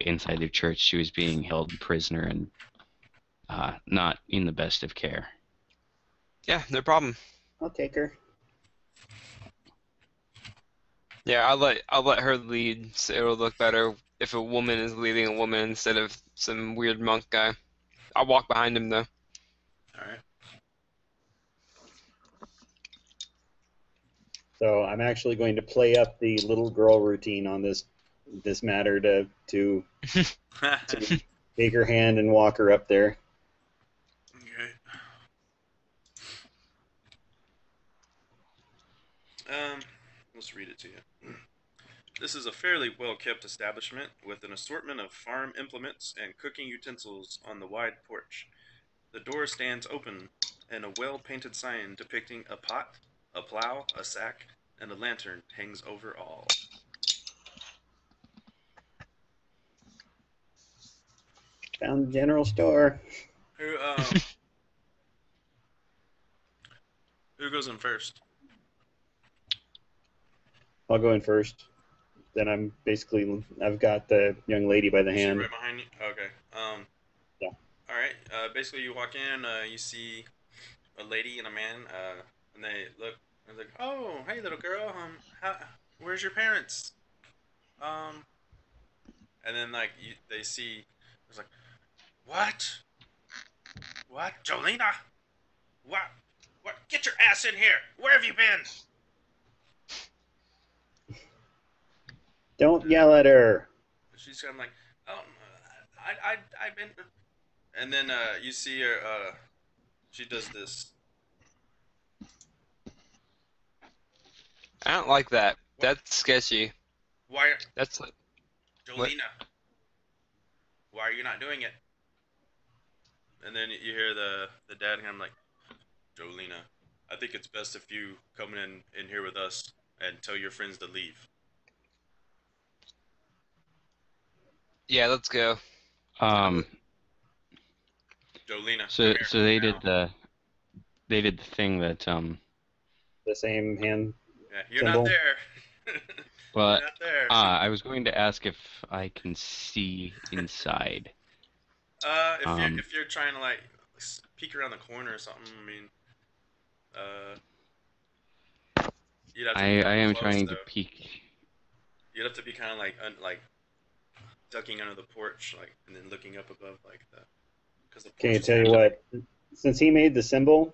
Speaker 3: inside the church. She was being held prisoner and not in the best of care.
Speaker 4: Yeah, no problem.
Speaker 2: I'll take her.
Speaker 4: Yeah, I'll let her lead, so it'll look better if a woman is leading a woman instead of some weird monk guy. I'll walk behind him though.
Speaker 1: Alright.
Speaker 2: So I'm actually going to play up the little girl routine on this matter to take her hand and walk her up there.
Speaker 1: Okay. Let's read it to you. This is a fairly well-kept establishment with an assortment of farm implements and cooking utensils on the wide porch. The door stands open, and a well-painted sign depicting a pot, a plow, a sack, and a lantern hangs over all.
Speaker 2: Found the general store.
Speaker 1: Who goes in first?
Speaker 2: I'll go in first. Then I've got the young lady by the
Speaker 1: Is she
Speaker 2: hand.
Speaker 1: right behind you? Okay.
Speaker 2: Yeah.
Speaker 1: All right. Basically, you walk in. You see a lady and a man. And they look. And they're like, "Oh, hey, little girl. Where's your parents?" And then they see. It's like, what? What, Jolena? What? What? Get your ass in here! Where have you been?
Speaker 2: Don't yell at her.
Speaker 1: She's kind of like, I've been. And then you see her. She does this.
Speaker 4: I don't like that. That's sketchy.
Speaker 1: Why,
Speaker 4: That's like
Speaker 1: Jolena? Why are you not doing it? And then you hear the dad, and I'm like, Jolena, I think it's best if you come in here with us and tell your friends to leave.
Speaker 4: yeah. Let's go.
Speaker 3: Um,
Speaker 1: Jolena, come
Speaker 3: so
Speaker 1: here
Speaker 3: so they did
Speaker 1: now.
Speaker 3: the thing that
Speaker 2: The same hand
Speaker 1: Yeah, you're not
Speaker 2: symbol.
Speaker 1: there. You're
Speaker 3: well
Speaker 1: not there.
Speaker 3: I was going to ask if I can see inside.
Speaker 1: If you're trying to like peek around the corner or something, I mean, uh, you'd have to be
Speaker 3: I
Speaker 1: kind of
Speaker 3: am
Speaker 1: close
Speaker 3: trying to
Speaker 1: though.
Speaker 3: peek.
Speaker 1: You'd have to be kind of like ducking under the porch, like, and then looking up above like that, because the
Speaker 2: Okay,
Speaker 1: porch
Speaker 2: I
Speaker 1: is
Speaker 2: tell
Speaker 1: kind
Speaker 2: you
Speaker 1: of like.
Speaker 2: what. Since he made the symbol,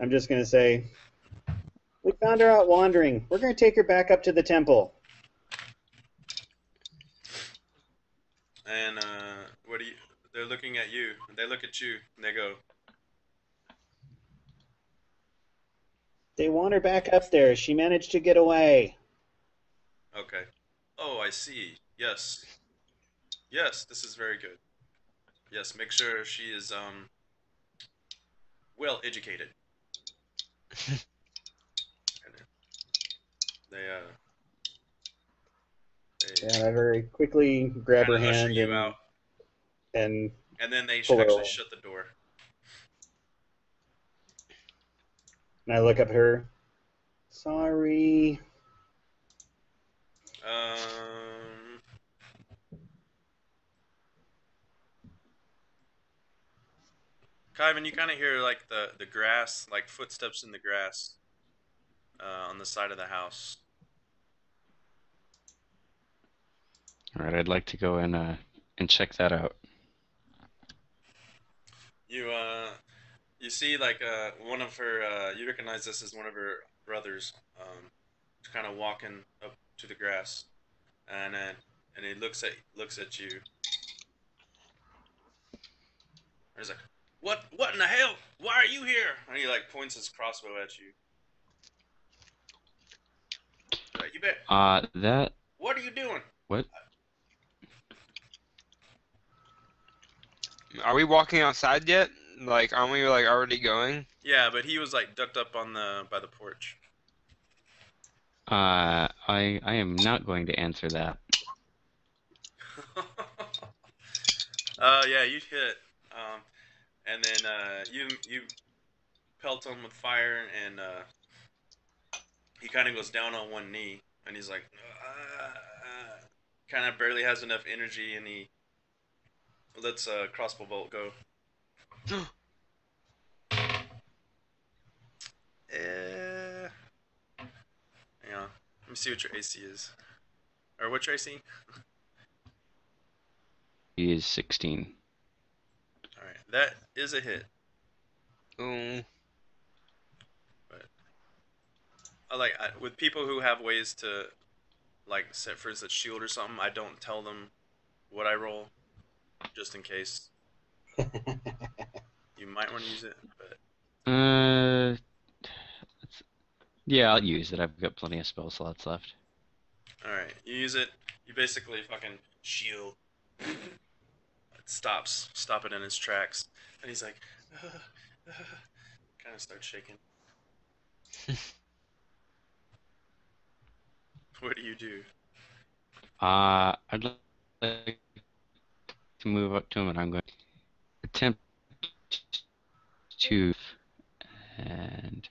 Speaker 2: I'm just gonna say we found her out wandering. We're gonna take her back up to the temple.
Speaker 1: And what do you? They're looking at you. They look at you and they go,
Speaker 2: They want her back up there. She managed to get away.
Speaker 1: okay. Oh, I see. Yes. Yes, this is very good. Yes, make sure she is well educated. And they
Speaker 2: And I very quickly grab
Speaker 1: kind
Speaker 2: her
Speaker 1: of usher
Speaker 2: hand
Speaker 1: you out,
Speaker 2: and
Speaker 1: and then they
Speaker 2: pull her
Speaker 1: actually
Speaker 2: over.
Speaker 1: shut the door.
Speaker 2: And I look up at her. Sorry.
Speaker 1: Um, Kyvan, you kind of hear like the grass, like footsteps in the grass, on the side of the house.
Speaker 3: All right, I'd like to go and check that out.
Speaker 1: You you see like one of her you recognize this as one of her brothers, kind of walking up to the grass, and he looks at you. And he's like, what in the hell? Why are you here? And he like points his crossbow at you. Like, you bet.
Speaker 3: That
Speaker 1: What are you doing?
Speaker 3: what?
Speaker 4: Are we walking outside yet? Like, aren't we like already going?
Speaker 1: Yeah, but he was like ducked up on the by the porch.
Speaker 3: I am not going to answer that.
Speaker 1: Yeah, you hit. And then you pelt him with fire, and he kind of goes down on one knee, and he's like, kind of barely has enough energy, and he lets a crossbow bolt go. Yeah. Let me see what your AC is, or what's your AC?
Speaker 3: He is 16.
Speaker 1: All right, that is a hit.
Speaker 4: Ooh.
Speaker 1: But with people who have ways to like set for instance shield or something, I don't tell them what I roll, just in case you might want to use it. But
Speaker 3: Uh, yeah, I'll use it. I've got plenty of spell slots left.
Speaker 1: all right, you use it. You basically fucking shield. Stop it in its tracks, and he's like, kind of starts shaking. What do you do?
Speaker 3: I'd like to move up to him, and I'm going to attempt to and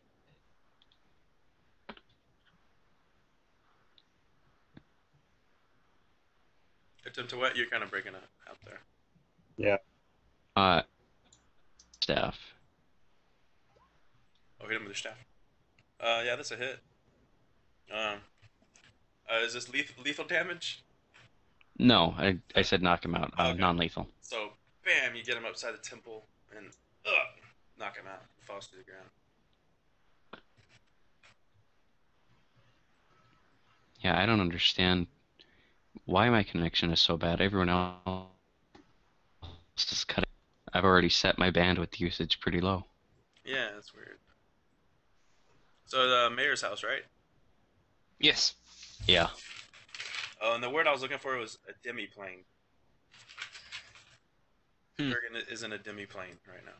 Speaker 1: Attempt to what? You're kind of breaking up out there.
Speaker 2: Yeah.
Speaker 3: uh staff.
Speaker 1: Oh, hit him with the staff. Yeah, that's a hit. Um, is this lethal damage?
Speaker 3: No, I said knock him out.
Speaker 1: Okay.
Speaker 3: Non-lethal.
Speaker 1: So, bam, you get him upside the temple, and knock him out. He falls to the ground.
Speaker 3: Yeah, I don't understand why my connection is so bad. Everyone else is cutting. I've already set my bandwidth usage pretty low.
Speaker 1: Yeah, that's weird. So the mayor's house, right?
Speaker 4: Yes.
Speaker 3: Yeah.
Speaker 1: Oh, and the word I was looking for was a demi-plane. Bergen is in a demi-plane right now.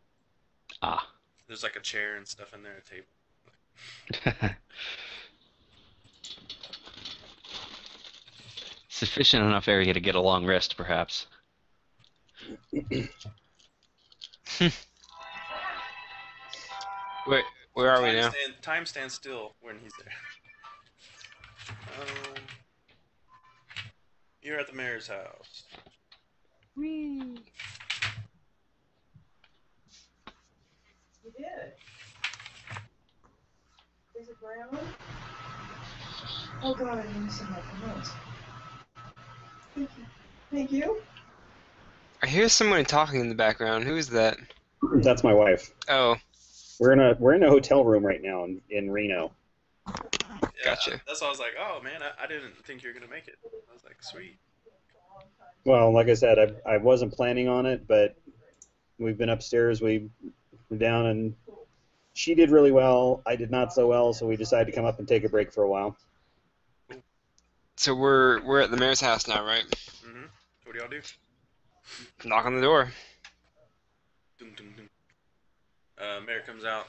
Speaker 3: Ah.
Speaker 1: There's like a chair and stuff in there, a table.
Speaker 3: Sufficient enough area to get a long rest, perhaps.
Speaker 4: Where are we now?
Speaker 1: Time stands still when he's there. You're at the mayor's house.
Speaker 5: You did. Is it brown? Oh God, I didn't send my notes. Thank you. Thank you.
Speaker 4: I hear someone talking in the background. Who is that?
Speaker 2: That's my wife.
Speaker 4: Oh,
Speaker 2: We're in a hotel room right now in Reno.
Speaker 1: Yeah,
Speaker 4: gotcha.
Speaker 1: that's why I was like, oh man, I didn't think you were gonna make it. I was like, sweet.
Speaker 2: Well, like I said, I wasn't planning on it, but we've been upstairs. We were down, and she did really well. I did not so well, so we decided to come up and take a break for a while.
Speaker 4: So we're at the mayor's house now, right?
Speaker 1: Mm-hmm. What do y'all do?
Speaker 4: Knock on the door.
Speaker 1: Dum, dum, dum. Mayor comes out.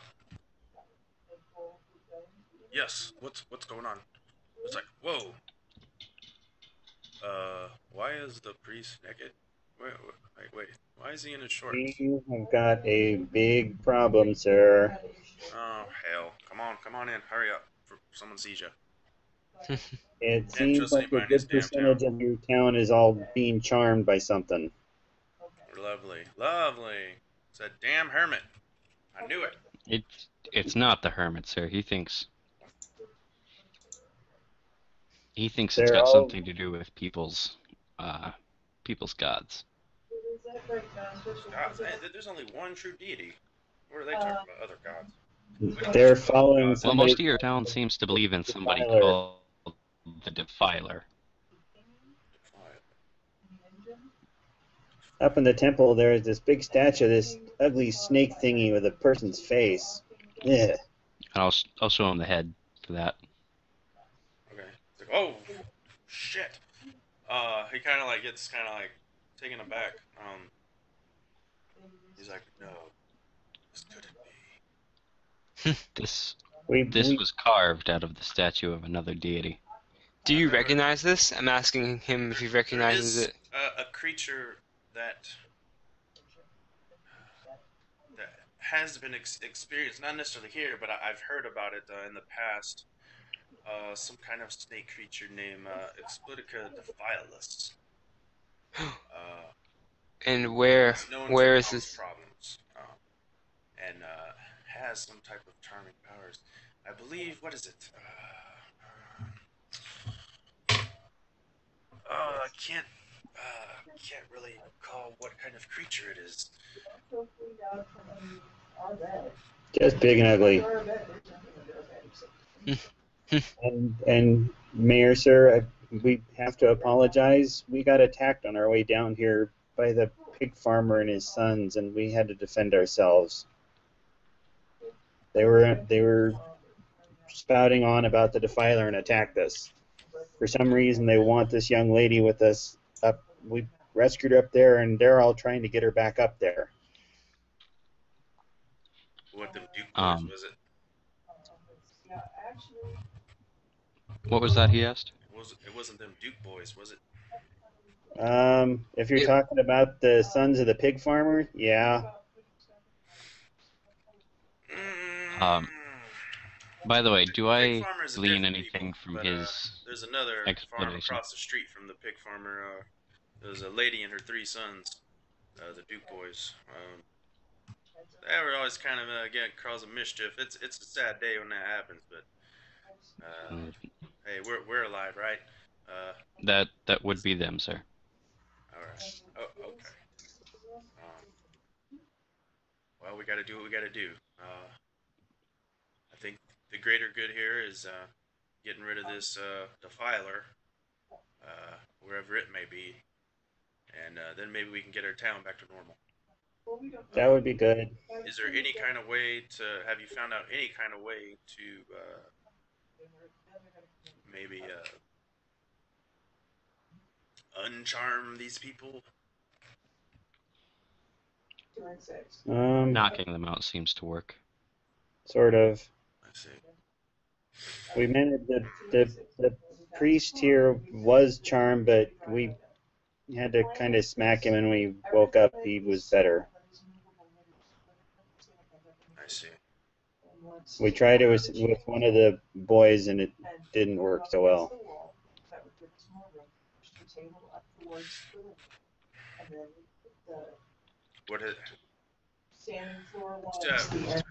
Speaker 1: Yes. What's going on? It's like, whoa. Why is the priest naked? Wait. Why is he in his shorts?
Speaker 2: We have got a big problem, sir.
Speaker 1: Oh hell! Come on in. Hurry up! Someone sees you.
Speaker 2: It
Speaker 1: Can't
Speaker 2: seems
Speaker 1: trust
Speaker 2: like a
Speaker 1: anybody in this
Speaker 2: good
Speaker 1: damn town.
Speaker 2: percentage of your town is all being charmed by something.
Speaker 1: Lovely. It's a damn hermit. I knew it.
Speaker 3: It's not the hermit, sir. He thinks it's
Speaker 2: They're
Speaker 3: got
Speaker 2: all
Speaker 3: something to do with people's gods.
Speaker 1: Gods. There's only one true deity. What are they talking about? Other gods.
Speaker 2: they're following
Speaker 3: Well,
Speaker 2: somebody.
Speaker 3: most of your town seems to believe in somebody
Speaker 2: Defiler.
Speaker 3: called the Defiler.
Speaker 2: Up in the temple, there is this big statue of this ugly snake thingy with a person's face. Yeah.
Speaker 3: And I'll show him the head for that.
Speaker 1: Okay. It's like, oh, shit. He kind of like gets kind of like taken aback. He's like, no, this couldn't be.
Speaker 3: This
Speaker 2: We
Speaker 3: was carved out of the statue of another deity.
Speaker 4: Do you recognize this? I'm asking him if he recognizes
Speaker 1: There is
Speaker 4: it.
Speaker 1: a creature that has been experienced, not necessarily here, but I've heard about it in the past. Some kind of snake creature named Explotica defilus.
Speaker 4: And where
Speaker 1: It's known
Speaker 4: where
Speaker 1: to
Speaker 4: is
Speaker 1: cause
Speaker 4: this?
Speaker 1: problems, and has some type of charming powers. I believe. What is it? I can't really recall what kind of creature it is.
Speaker 2: just big and ugly. And Mayor, sir, we have to apologize. We got attacked on our way down here by the pig farmer and his sons, and we had to defend ourselves. They were spouting on about the Defiler and attacked us. For some reason, they want this young lady with us up. We rescued her up there, and they're all trying to get her back up there.
Speaker 1: What them Duke boys was it?
Speaker 3: What was that he asked?
Speaker 1: It wasn't them Duke boys, was it?
Speaker 2: If you're talking about the sons of the pig farmer, yeah.
Speaker 3: By the way, do I
Speaker 1: Farmer's a
Speaker 3: glean
Speaker 1: different
Speaker 3: anything
Speaker 1: people,
Speaker 3: from
Speaker 1: but,
Speaker 3: his
Speaker 1: there's another farm
Speaker 3: explanation?
Speaker 1: across the street from the pig farmer. There's a lady and her 3 sons, the Duke boys. They were always kind of causing mischief. It's a sad day when that happens, but hey, we're alive, right?
Speaker 3: That would be them, sir.
Speaker 1: All right. Oh, okay. Well, we got to do what we got to do. I think the greater good here is getting rid of this defiler, wherever it may be, and then maybe we can get our town back to normal.
Speaker 2: That would be good.
Speaker 1: Is there any kind of way to, have you found out any kind of way to maybe uncharm these people?
Speaker 3: Knocking them out seems to work.
Speaker 2: Sort of.
Speaker 1: I see.
Speaker 2: We managed priest here was charmed, but we had to kind of smack him, and when we woke up, he was better.
Speaker 1: I see.
Speaker 2: We tried it with one of the boys, and it didn't work so well.
Speaker 1: What is?
Speaker 5: Standing floor was
Speaker 1: Yeah.
Speaker 5: the end.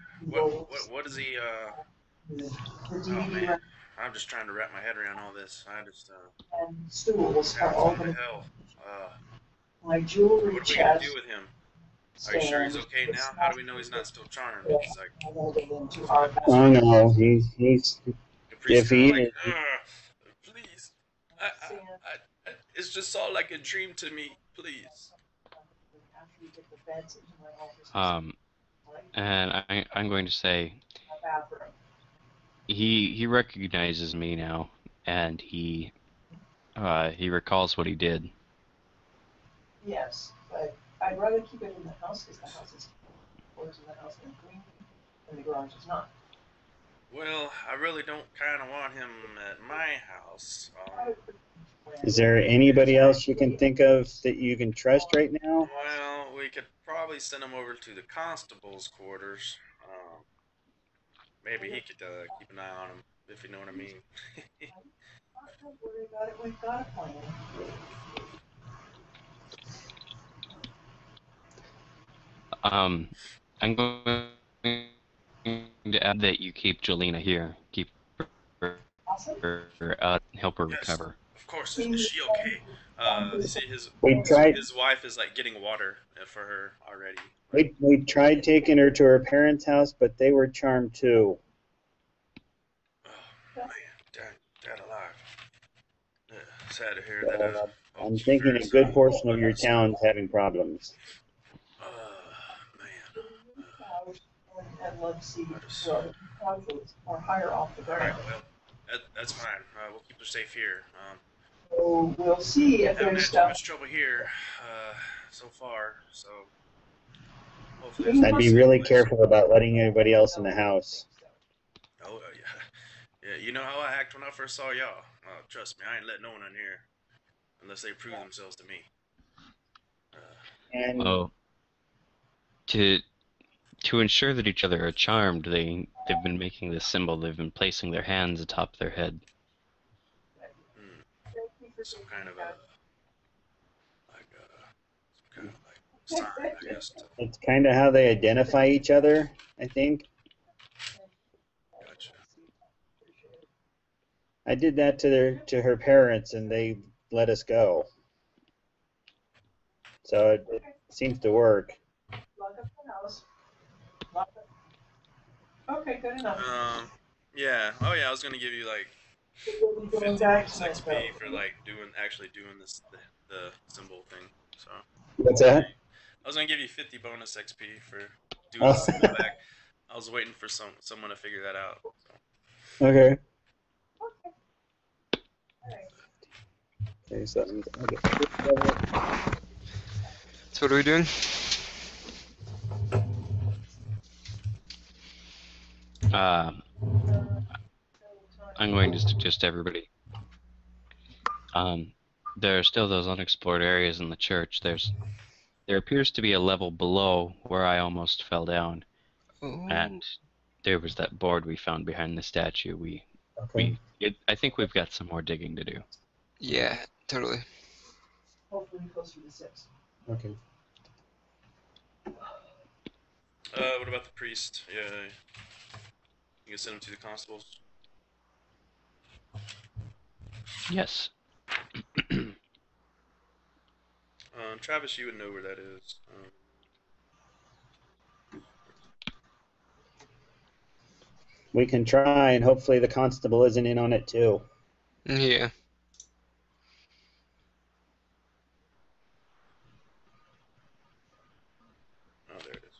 Speaker 1: What is he? Oh man, I'm just trying to wrap my head around all this. I just
Speaker 5: And stools are
Speaker 1: what
Speaker 5: all
Speaker 1: the
Speaker 5: going
Speaker 1: hell?
Speaker 5: my jewelry
Speaker 1: What are we gonna
Speaker 5: chest.
Speaker 1: do with him? Are you sure he's okay now? How do we know he's not still charmed? He's like,
Speaker 2: Oh no, he's
Speaker 1: the priest
Speaker 2: if
Speaker 1: kind of
Speaker 2: he
Speaker 1: like,
Speaker 2: is,
Speaker 1: please, it's just all like a dream to me, please.
Speaker 3: And I'm going to say he recognizes me now, and he recalls what he did.
Speaker 5: Yes, but I'd rather keep it in the house because the house is close to the house than green, and the garage is not.
Speaker 1: Well, I really don't kind of want him at my house.
Speaker 2: is there anybody else you can think of that you can trust right now?
Speaker 1: Well, we could probably send him over to the constable's quarters. Maybe he could keep an eye on him, if you know what I mean.
Speaker 5: Don't worry about it. We've got a plan.
Speaker 3: I'm going to add that you keep Jelena here. Keep
Speaker 5: Awesome.
Speaker 3: her help her
Speaker 1: Yes,
Speaker 3: recover.
Speaker 1: of course. Is she okay? See,
Speaker 2: We tried.
Speaker 1: his wife is like getting water for her already.
Speaker 2: We tried taking her to her parents' house, but they were charmed too.
Speaker 1: Oh man, dad alive. Sad to hear that.
Speaker 2: I'm thinking a good portion of your town's having problems.
Speaker 1: Man.
Speaker 5: And let's see,
Speaker 1: I just-
Speaker 5: or higher off the
Speaker 1: All right,
Speaker 5: ground.
Speaker 1: well, that's fine. We'll keep her safe here.
Speaker 5: So we'll see if
Speaker 1: Haven't
Speaker 5: there's
Speaker 1: had too
Speaker 5: stuff.
Speaker 1: much trouble here so far, so hopefully
Speaker 5: I'd
Speaker 2: I'd be really careful about letting anybody else in the house.
Speaker 1: Oh yeah, you know how I act when I first saw y'all. Trust me, I ain't letting no one in here unless they prove themselves to me.
Speaker 2: And
Speaker 3: Oh, to ensure that each other are charmed, they've been making this symbol. They've been placing their hands atop their head.
Speaker 1: Some kind of sign, I guess.
Speaker 2: it's kind of how they identify each other, I think.
Speaker 1: Gotcha.
Speaker 2: I did that to her parents, and they let us go. So it seems to work.
Speaker 5: Lock up the house. Okay, good enough.
Speaker 1: Yeah. Oh yeah, I was gonna give you like 50 bonus XP for like actually doing the symbol thing. So.
Speaker 2: What's that?
Speaker 1: I was gonna give you 50 bonus XP for doing the symbol back. I was waiting for someone to figure that out. So.
Speaker 2: Okay.
Speaker 5: Okay.
Speaker 2: So
Speaker 4: what are we doing?
Speaker 3: I'm going to suggest everybody. There are still those unexplored areas in the church. There appears to be a level below where I almost fell down, and there was that board we found behind the statue. I think we've got some more digging to do.
Speaker 4: Yeah, totally.
Speaker 5: Hopefully closer to 6.
Speaker 2: Okay.
Speaker 1: What about the priest? Yeah. You can send him to the constables.
Speaker 3: Yes.
Speaker 1: Travis, you would know where that is.
Speaker 2: We can try, and hopefully the constable isn't in on it too.
Speaker 4: Yeah.
Speaker 1: Oh, there it is.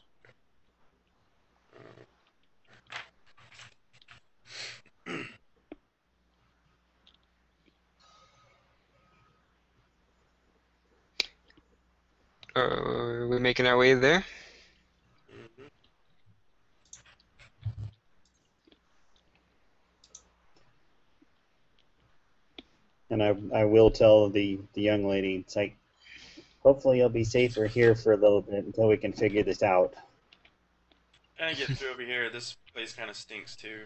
Speaker 4: Are we making our way there?
Speaker 2: And I will tell the young lady, it's like, hopefully you'll be safer here for a little bit until we can figure this out.
Speaker 1: And getting through over here, this place kind of stinks too.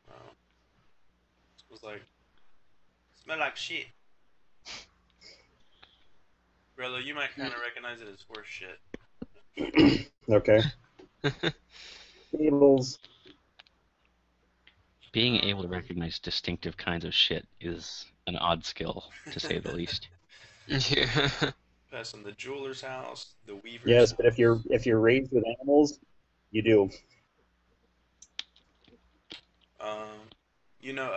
Speaker 1: It was like, smell like shit. Brother, you might kind of recognize it as horse shit.
Speaker 2: Okay. Tables.
Speaker 3: Being able to recognize distinctive kinds of shit is an odd skill, to say the least.
Speaker 4: Yeah.
Speaker 1: Passing the jeweler's house, the weaver's
Speaker 2: Yes,
Speaker 1: house.
Speaker 2: but if you're raised with animals, you do.
Speaker 1: You know,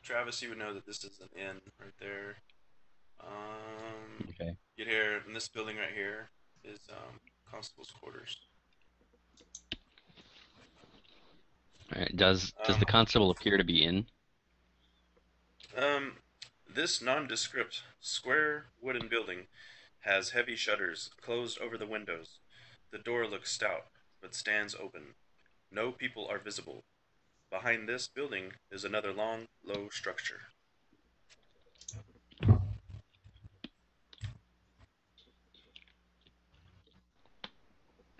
Speaker 1: Travis, you would know that this is an inn right there.
Speaker 3: Okay.
Speaker 1: Get here in this building right here is constable's quarters.
Speaker 3: All right. Does the constable appear to be in?
Speaker 1: This nondescript square wooden building has heavy shutters closed over the windows. The door looks stout, but stands open. No people are visible. Behind this building is another long, low structure.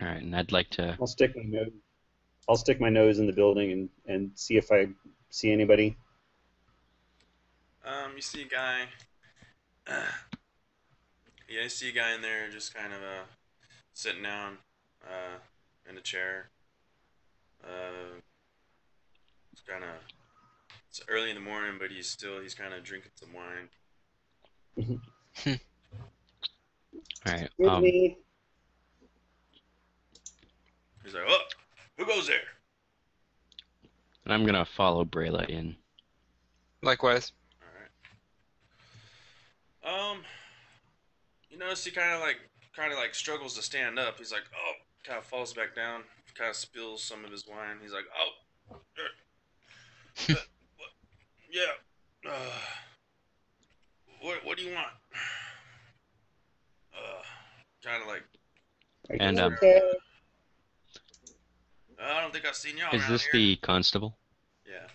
Speaker 3: All right, and I'd like to.
Speaker 2: I'll stick my nose in the building and see if I see anybody.
Speaker 1: You see a guy. Yeah, I see a guy in there just kind of sitting down in a chair. It's kind of it's early in the morning, but he's kind of drinking some wine.
Speaker 3: All right.
Speaker 2: Excuse me.
Speaker 1: He's like, "Oh, who goes there?"
Speaker 3: And I'm gonna follow Brayla in.
Speaker 4: Likewise.
Speaker 1: All right. You notice he kind of like struggles to stand up. He's like, "Oh," kind of falls back down, kind of spills some of his wine. He's like, "Oh, yeah, what do you want?" Kind of like,
Speaker 3: And
Speaker 2: Okay.
Speaker 1: I don't think I've seen y'all
Speaker 3: is
Speaker 1: around
Speaker 3: this
Speaker 1: here.
Speaker 3: the constable?
Speaker 1: Yeah.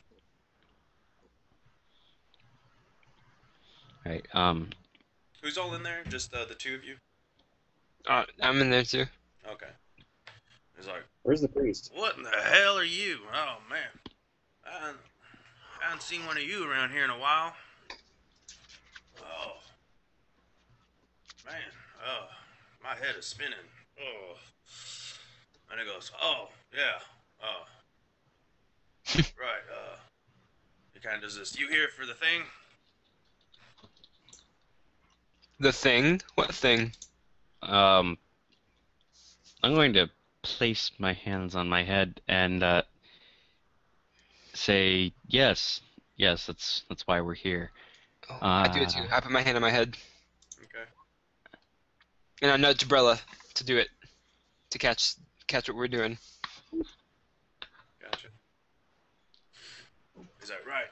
Speaker 3: All right.
Speaker 1: Who's all in there? Just the two of you?
Speaker 4: I'm in there too.
Speaker 1: Okay. He's like,
Speaker 2: Where's the priest?
Speaker 1: "What in the hell are you? Oh man, I haven't seen one of you around here in a while. Oh man, oh my head is spinning. Oh." And he goes, "Oh yeah, oh right. He kind of does this. You here for the thing?"
Speaker 4: The thing? What thing?
Speaker 3: I'm going to place my hands on my head and say yes, yes. That's why we're here.
Speaker 4: Oh, I do it too. I put my hand on my head.
Speaker 1: Okay.
Speaker 4: And I nudge Brella to do it. To catch what we're doing.
Speaker 1: Gotcha. He's like, "Right.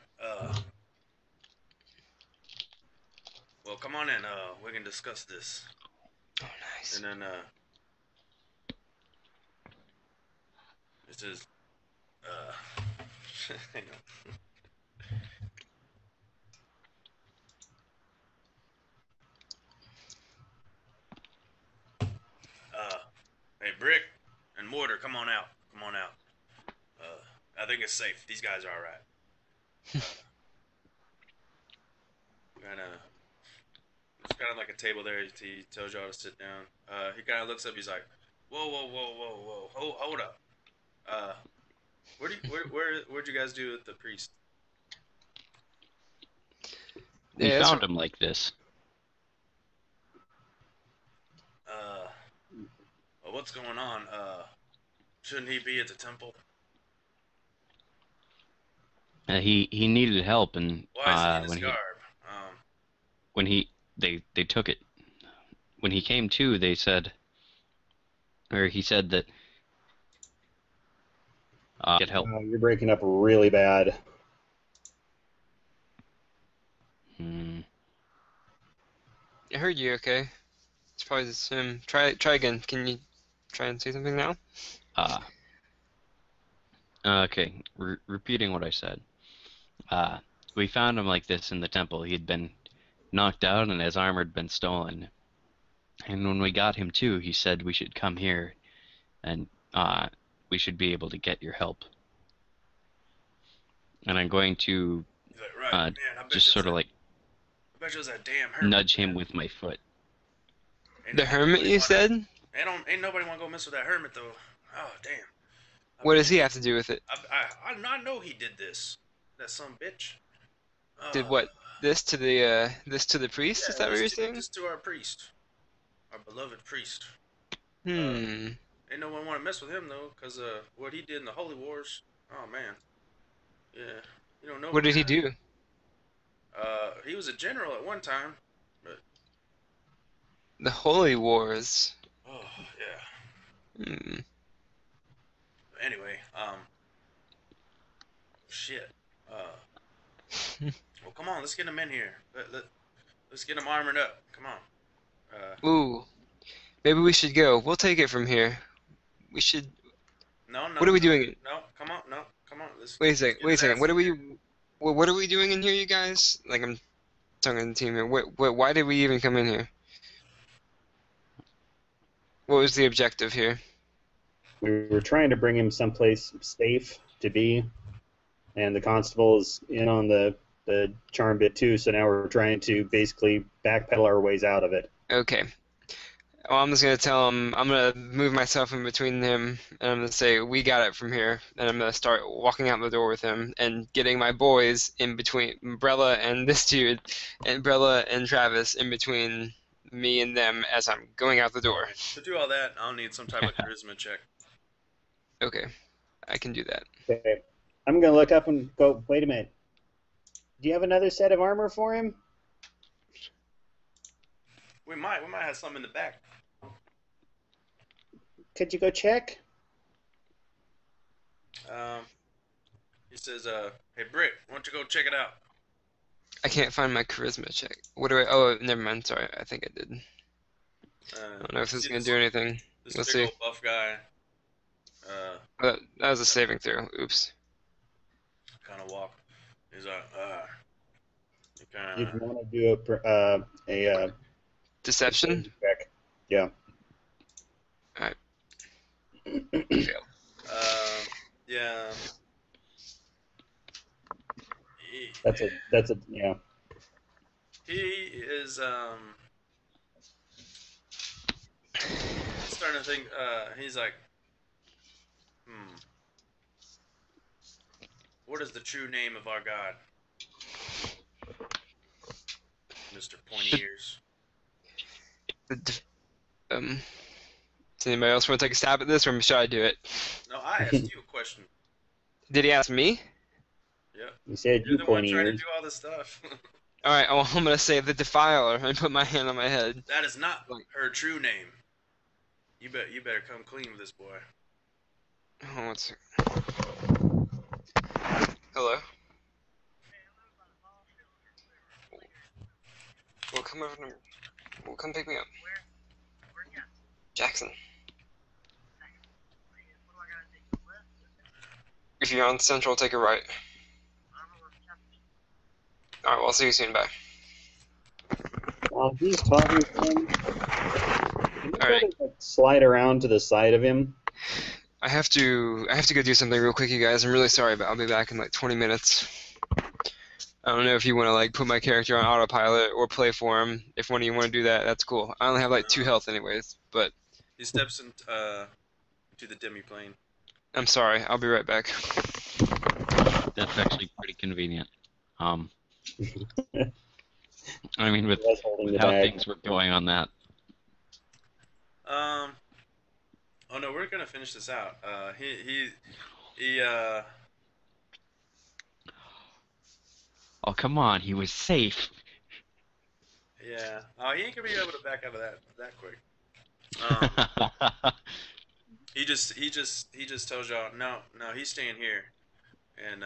Speaker 1: Well, come on in. We can discuss this."
Speaker 4: Oh, nice.
Speaker 1: And then it says, hang on. Hey, Brick and Mortar, come on out. Come on out. I think it's safe. These guys are all right. Kind of, it's kind of like a table there. He tells y'all to sit down. He kind of looks up. He's like, "Whoa, whoa, whoa, whoa, whoa, hold up. Where'd you guys do with the priest?"
Speaker 3: We
Speaker 4: Yeah,
Speaker 3: found him like this.
Speaker 1: Well, what's going on? Shouldn't he be at the temple?
Speaker 3: He needed help, and
Speaker 1: Why is he in his garb?
Speaker 3: when they took it. When he came to, they said, or he said that get help.
Speaker 2: You're breaking up really bad.
Speaker 3: Hmm.
Speaker 4: I heard you. Okay. It's probably just him. Try again. Can you try and say something now?
Speaker 3: Okay. Repeating what I said. we found him like this in the temple. He had been knocked out and his armor had been stolen. And when we got him too, he said we should come here and we should be able to get your help. And I'm going to
Speaker 1: He's like, right, man. I bet
Speaker 3: just
Speaker 1: you
Speaker 3: sort of like
Speaker 1: I bet you it was that damn hermit.
Speaker 3: nudge him
Speaker 1: man.
Speaker 3: with my foot.
Speaker 4: The hermit, you said?
Speaker 1: Ain't nobody want to go mess with that hermit though. Oh damn.
Speaker 4: What does he have to do with it?
Speaker 1: I know he did this. That son bitch.
Speaker 4: Did what? This to the priest?
Speaker 1: Yeah,
Speaker 4: Is that what you're saying?
Speaker 1: This to our priest, our beloved priest.
Speaker 4: Hmm.
Speaker 1: Ain't no one want to mess with him though, cause what he did in the Holy Wars. Oh man. Yeah. You don't know.
Speaker 4: What did he do?
Speaker 1: He was a general at one time, but
Speaker 4: The Holy Wars.
Speaker 1: oh yeah.
Speaker 4: Hmm.
Speaker 1: Anyway, shit. Well, come on, let's get him in here. Let's get him armored up. Come on.
Speaker 4: Ooh. Maybe we should go. We'll take it from here. We should.
Speaker 1: No.
Speaker 4: What are we doing?
Speaker 1: No, come on, no, come on.
Speaker 4: Wait a second. What are we? What are we doing in here, you guys? Like I'm talking to the team here. Why did we even come in here? What was the objective here?
Speaker 2: We were trying to bring him someplace safe to be, and the constable is in on the charm bit too. So now we're trying to basically backpedal our ways out of it.
Speaker 4: Okay. Well, I'm just gonna tell him. I'm gonna move myself in between him, and I'm gonna say, "We got it from here." And I'm gonna start walking out the door with him and getting my boys in between Umbrella and this dude, and Umbrella and Travis in between me and them as I'm going out the door.
Speaker 1: To do all that, I'll need some type of charisma check.
Speaker 4: Okay, I can do that.
Speaker 2: Okay. I'm gonna look up and go. Wait a minute. Do you have another set of armor for him?
Speaker 1: We might have some in the back.
Speaker 2: Could you go check?
Speaker 1: He says, hey Britt, why don't you go check it out?
Speaker 4: I can't find my charisma check. What do I? Oh, never mind. Sorry, I think I did. I don't know if this is gonna do anything.
Speaker 1: This
Speaker 4: Let's
Speaker 1: big
Speaker 4: see.
Speaker 1: old buff guy.
Speaker 4: That was a saving throw. Oops.
Speaker 1: Kind of walk. He's like,
Speaker 2: You want to do a
Speaker 4: Deception?
Speaker 2: check? Yeah.
Speaker 4: Alright. Fail.
Speaker 1: yeah.
Speaker 2: That's a yeah.
Speaker 1: He is starting to think. He's like, what is the true name of our God, Mr. Pointy Ears?
Speaker 4: Does anybody else want to take a stab at this, or should I do it?
Speaker 1: No, I asked you a question.
Speaker 4: Did he ask me?
Speaker 1: Yep.
Speaker 2: You said
Speaker 1: You're
Speaker 2: you
Speaker 1: the one
Speaker 2: pointy
Speaker 1: trying to
Speaker 2: ears.
Speaker 1: do all this stuff.
Speaker 4: Alright, well, I'm gonna say the Defiler and put my hand on my head.
Speaker 1: That is not her true name. You better come clean with this boy.
Speaker 4: Oh, one second. Hello? Well, come over to... Well, come pick me up. Jackson. If you're on Central, take a right. Alright, well, I'll see you soon. Bye.
Speaker 2: While he's talking to him, can you
Speaker 4: All right.
Speaker 2: sort of, like, slide around to the side of him?
Speaker 4: I have to go do something real quick, you guys. I'm really sorry, but I'll be back in like 20 minutes. I don't know if you want to like put my character on autopilot or play for him. If one of you want to do that, that's cool. I only have like 2 health anyways, but
Speaker 1: He steps into the demi-plane.
Speaker 4: I'm sorry. I'll be right back.
Speaker 3: That's actually pretty convenient. I mean, with
Speaker 2: He was holding the
Speaker 3: how
Speaker 2: bag.
Speaker 3: things were going on that.
Speaker 1: Oh no, we're gonna finish this out. He
Speaker 3: Oh, come on, he was safe.
Speaker 1: yeah. Oh, he ain't gonna be able to back out of that quick. He just tells y'all no, he's staying here, and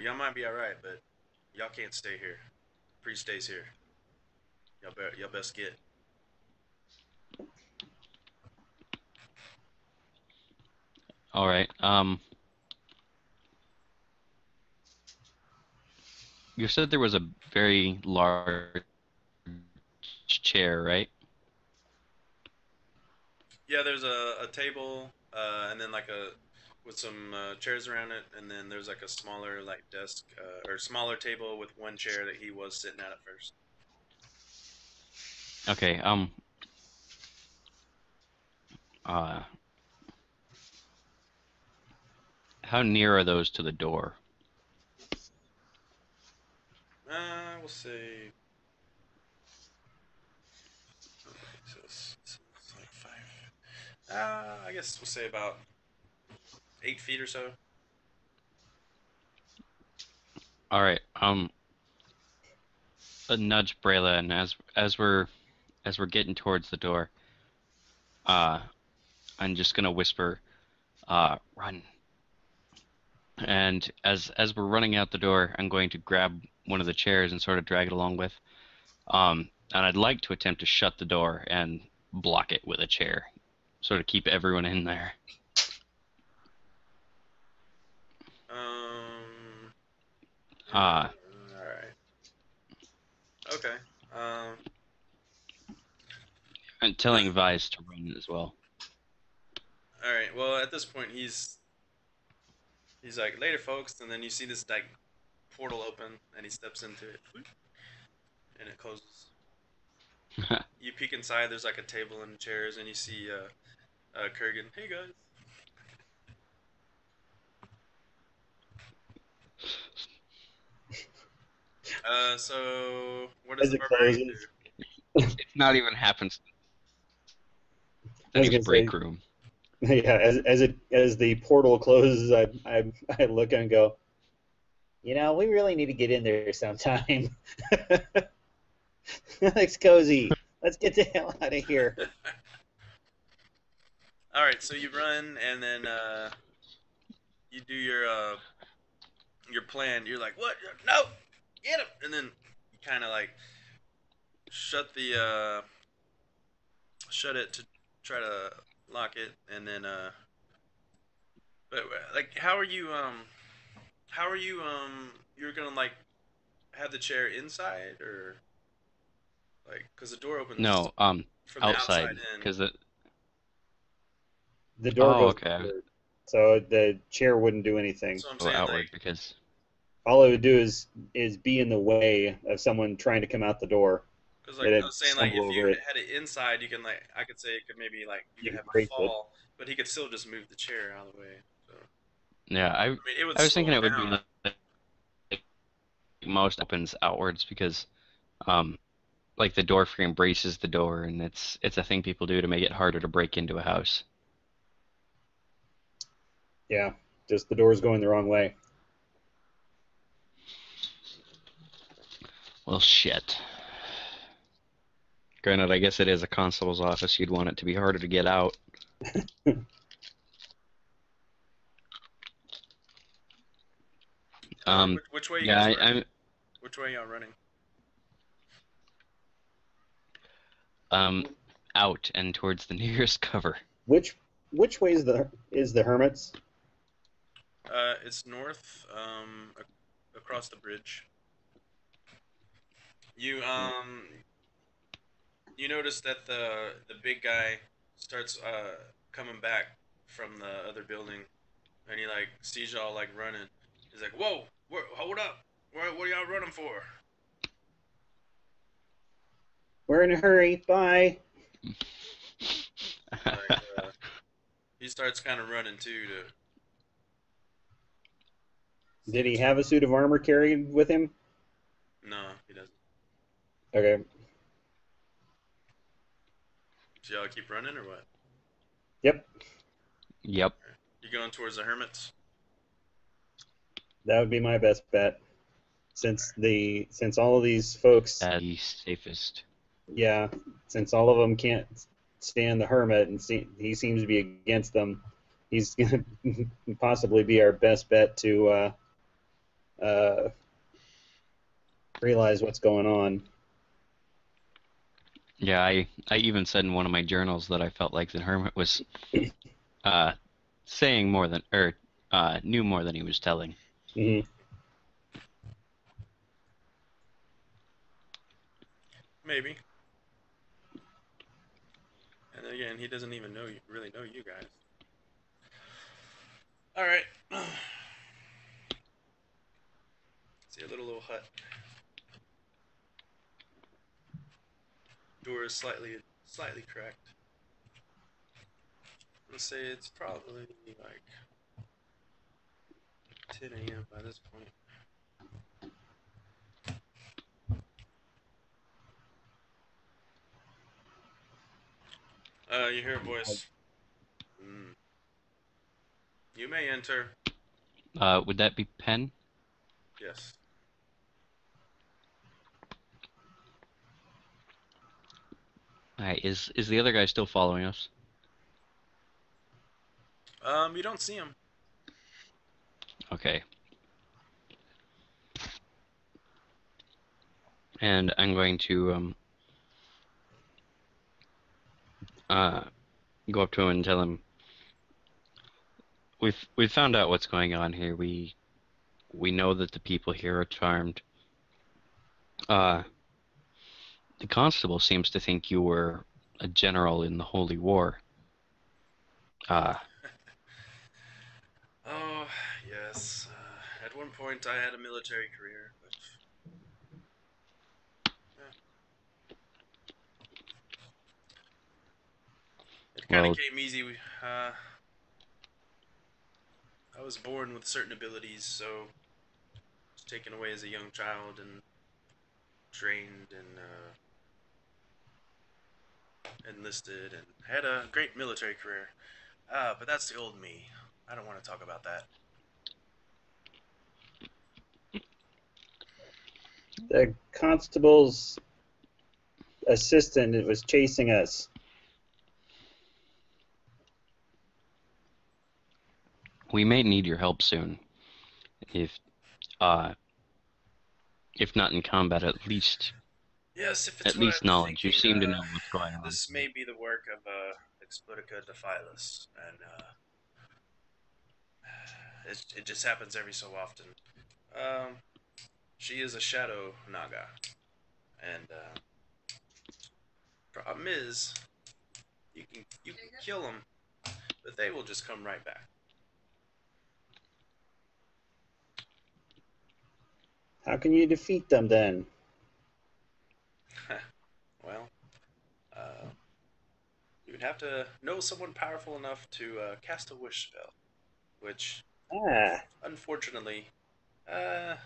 Speaker 1: y'all might be all right, but y'all can't stay here. Priest stays here. Y'all best get.
Speaker 3: All right. You said there was a very large chair, right?
Speaker 1: Yeah, there's a table, and then like a with some chairs around it, and then there's like a smaller like desk or smaller table with one chair that he was sitting at first.
Speaker 3: Okay. Uh, how near are those to the door?
Speaker 1: We'll say. Okay, so it's like 5. I guess we'll say about 8 feet or so.
Speaker 3: All right. A nudge Brayla, and as we're getting towards the door, uh, I'm just gonna whisper, run. And as we're running out the door, I'm going to grab one of the chairs and sort of drag it along with. And I'd like to attempt to shut the door and block it with a chair, sort of keep everyone in there.
Speaker 1: All right. Okay. Um.
Speaker 3: And telling Vice to run as well.
Speaker 1: All right. Well, at this point, he's like, later, folks, and then you see this like portal open, and he steps into it, and it closes. You peek inside. There's like a table and chairs, and you see Kurgan. Hey guys. So what does
Speaker 2: As
Speaker 1: the
Speaker 2: it
Speaker 1: barbarian
Speaker 2: closes,
Speaker 1: do?
Speaker 3: It's not even happens.
Speaker 2: I was
Speaker 3: There's
Speaker 2: gonna
Speaker 3: break
Speaker 2: say,
Speaker 3: room.
Speaker 2: yeah. As the portal closes, I look and go, we really need to get in there sometime. Looks cozy. Let's get the hell out of here.
Speaker 1: All right, so you run, and then you do your plan. You're like, what? No, get him! And then you kind of like shut it to try to lock it, and then but like, how are you you're gonna like have the chair inside or like because the door opens
Speaker 3: No,
Speaker 1: from the
Speaker 3: outside,
Speaker 1: outside in.
Speaker 3: because it.
Speaker 2: The door
Speaker 3: Oh,
Speaker 2: goes
Speaker 3: okay.
Speaker 2: outward, so the chair wouldn't do anything.
Speaker 1: So I'm
Speaker 3: Go
Speaker 1: saying
Speaker 3: outward
Speaker 1: like
Speaker 3: because.
Speaker 2: All it would do is be in the way of someone trying to come out the door.
Speaker 1: because like I
Speaker 2: It'd
Speaker 1: was saying like
Speaker 2: stumble
Speaker 1: if
Speaker 2: over
Speaker 1: you
Speaker 2: it.
Speaker 1: had it inside, you can like I could say it could maybe like you
Speaker 2: You
Speaker 1: could
Speaker 2: could
Speaker 1: have a
Speaker 2: brace it.
Speaker 1: fall, but he could still just move the chair out of the way. So
Speaker 3: Yeah,
Speaker 1: I mean it would
Speaker 3: I was
Speaker 1: slow
Speaker 3: thinking
Speaker 1: him
Speaker 3: it would be
Speaker 1: down.
Speaker 3: like most opens outwards because um like the door frame braces the door, and it's a thing people do to make it harder to break into a house.
Speaker 2: Yeah, just the door's going the wrong way.
Speaker 3: Well, shit. Granted, I guess it is a constable's office. You'd want it to be harder to get out.
Speaker 1: Which way you
Speaker 3: Yeah,
Speaker 1: guys running?
Speaker 3: I'm
Speaker 1: Which way y'all running?
Speaker 3: out and towards the nearest cover.
Speaker 2: Which way is the hermits?
Speaker 1: It's north, across the bridge. You you notice that the big guy starts coming back from the other building, and he like sees y'all like running. He's like, "Whoa, hold up! What are y'all running for?"
Speaker 2: We're in a hurry. Bye.
Speaker 1: Like he starts kind of running too to.
Speaker 2: Did he have a suit of armor carried with him?
Speaker 1: No, he doesn't.
Speaker 2: Okay.
Speaker 1: So y'all keep running or what?
Speaker 2: Yep.
Speaker 3: Yep.
Speaker 1: You going towards the hermits?
Speaker 2: That would be my best bet. Since all of these folks,
Speaker 3: The safest.
Speaker 2: yeah, since all of them can't stand the hermit and he seems to be against them, he's going to possibly be our best bet to realize what's going on.
Speaker 3: Yeah, I even said in one of my journals that I felt like the hermit was saying more than or knew more than he was telling.
Speaker 2: Mm-hmm.
Speaker 1: Maybe. And again, he doesn't even really know you guys. All right. See a little hut. Door is slightly cracked. Let's say it's probably like 10 a.m. by this point. You hear a voice. You may enter.
Speaker 3: Would that be Penn?
Speaker 1: Yes.
Speaker 3: Alright, is the other guy still following us?
Speaker 1: You don't see him.
Speaker 3: Okay. And I'm going to go up to him and tell him we've found out what's going on here. We know that the people here are charmed. The constable seems to think you were a general in the Holy War.
Speaker 1: Oh, yes. At one point, I had a military career, but it kind of
Speaker 3: Well,
Speaker 1: came easy. I was born with certain abilities, so I was taken away as a young child and trained and enlisted and had a great military career. But that's the old me. I don't want to talk about that.
Speaker 2: The constable's assistant was chasing us.
Speaker 3: we may need your help soon. Uh, if not in combat,
Speaker 1: Yes, if it's
Speaker 3: at
Speaker 1: what
Speaker 3: least
Speaker 1: I'm
Speaker 3: knowledge. You
Speaker 1: thinking,
Speaker 3: seem to know what's going on.
Speaker 1: this may be the work of Explotica Defilis, and it just happens every so often. Um, she is a shadow naga, and problem is, you can kill them, but they will just come right back.
Speaker 2: How can you defeat them then?
Speaker 1: Well, you would have to know someone powerful enough to cast a wish spell, which,
Speaker 2: Ah,
Speaker 1: unfortunately, I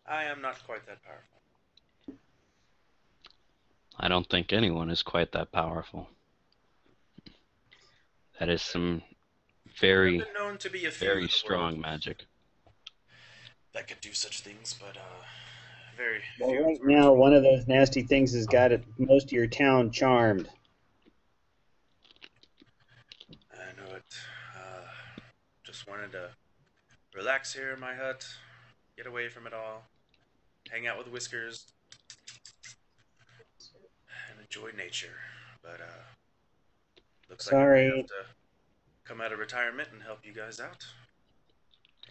Speaker 1: am not quite that powerful.
Speaker 3: I don't think anyone is quite that powerful. That is some
Speaker 1: I've
Speaker 3: very,
Speaker 1: been known to be a few
Speaker 3: very
Speaker 1: in the world
Speaker 3: strong magic.
Speaker 1: that could do such things, but very
Speaker 2: well,
Speaker 1: few
Speaker 2: right
Speaker 1: sort of
Speaker 2: now,
Speaker 1: strong.
Speaker 2: one of those nasty things has got most of your town charmed.
Speaker 1: I know it. Just wanted to relax here in my hut, get away from it all, hang out with Whiskers, and enjoy nature. But looks like I'm gonna have
Speaker 2: Sorry.
Speaker 1: to come out of retirement and help you guys out,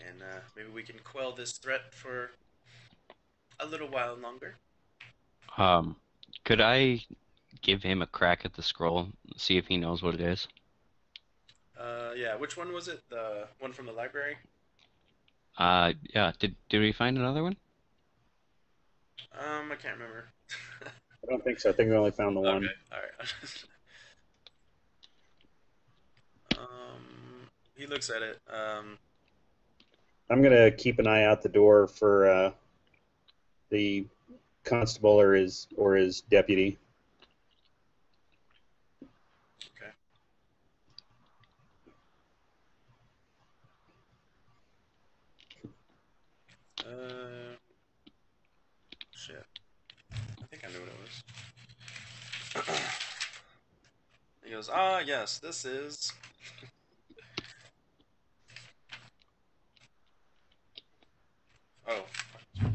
Speaker 1: and maybe we can quell this threat for a little while longer.
Speaker 3: Um, could I give him a crack at the scroll, see if he knows what it is?
Speaker 1: Yeah. Which one was it? The one from the library?
Speaker 3: Yeah. Did we find another one?
Speaker 1: I can't remember.
Speaker 2: I don't think so. I think we only found the one.
Speaker 1: Okay. All right. He looks at it.
Speaker 2: I'm gonna keep an eye out the door for the constable or his deputy.
Speaker 1: Okay. Shit. I think I knew what it was. He goes, ah, yes, this is. Oh. Yeah.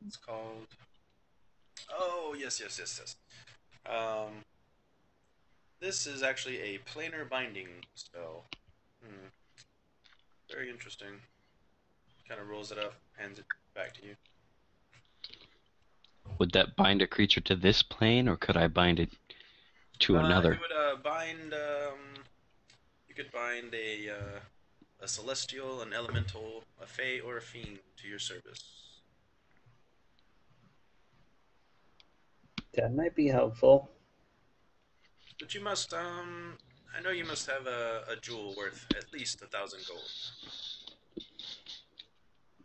Speaker 1: It's called. Oh, yes. This is actually a planar binding spell. Hmm. Very interesting. Kind of rolls it up, hands it back to you.
Speaker 3: Would that bind a creature to this plane, or could I bind it to another?
Speaker 1: You would bind. You could bind a celestial, an elemental, a fae, or a fiend to your service.
Speaker 2: That might be helpful.
Speaker 1: But you must. I know you must have a jewel worth at least 1,000 gold.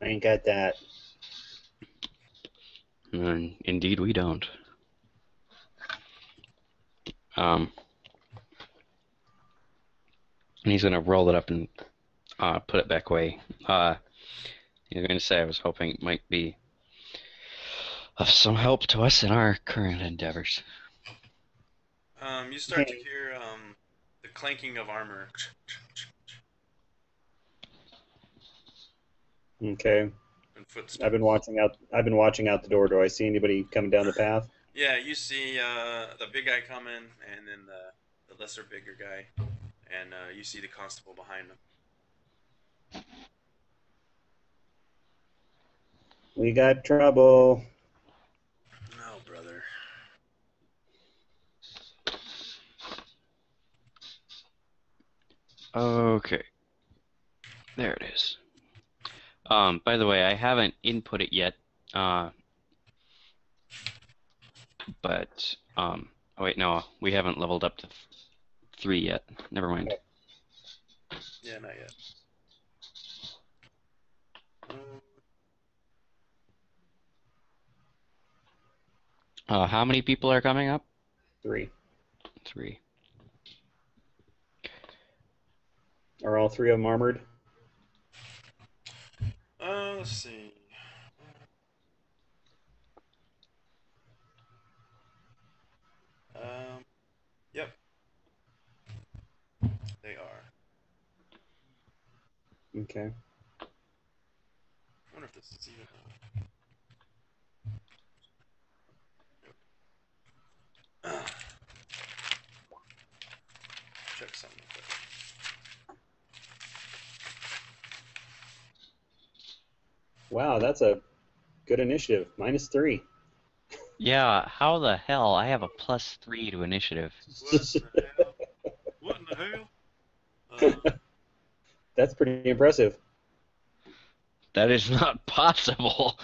Speaker 2: I ain't got that.
Speaker 3: Indeed, we don't. And he's gonna roll it up and put it back away. He's going to say, I was hoping it might be of some help to us in our current endeavors.
Speaker 1: You start to hear the clanking of armor.
Speaker 2: Okay.
Speaker 1: And footsteps.
Speaker 2: I've been watching out the door. Do I see anybody coming down the path?
Speaker 1: Yeah, you see the big guy coming, and then the lesser bigger guy, and you see the constable behind him.
Speaker 2: We got trouble.
Speaker 1: No, brother.
Speaker 3: Okay. There it is. By the way, I haven't input it yet. But oh wait, no, we haven't leveled up to 3 yet. Never mind.
Speaker 1: Okay. Yeah, not yet.
Speaker 3: How many people are coming up?
Speaker 2: 3.
Speaker 3: 3.
Speaker 2: Are all 3 of them armored?
Speaker 1: Let's see. Yep. They are.
Speaker 2: Okay.
Speaker 1: I wonder if this is even. Check something quick.
Speaker 2: Wow, that's a good initiative. -3.
Speaker 3: Yeah, how the hell? I have a +3 to initiative.
Speaker 1: What in the hell? What in the hell?
Speaker 2: That's pretty impressive.
Speaker 3: That is not possible.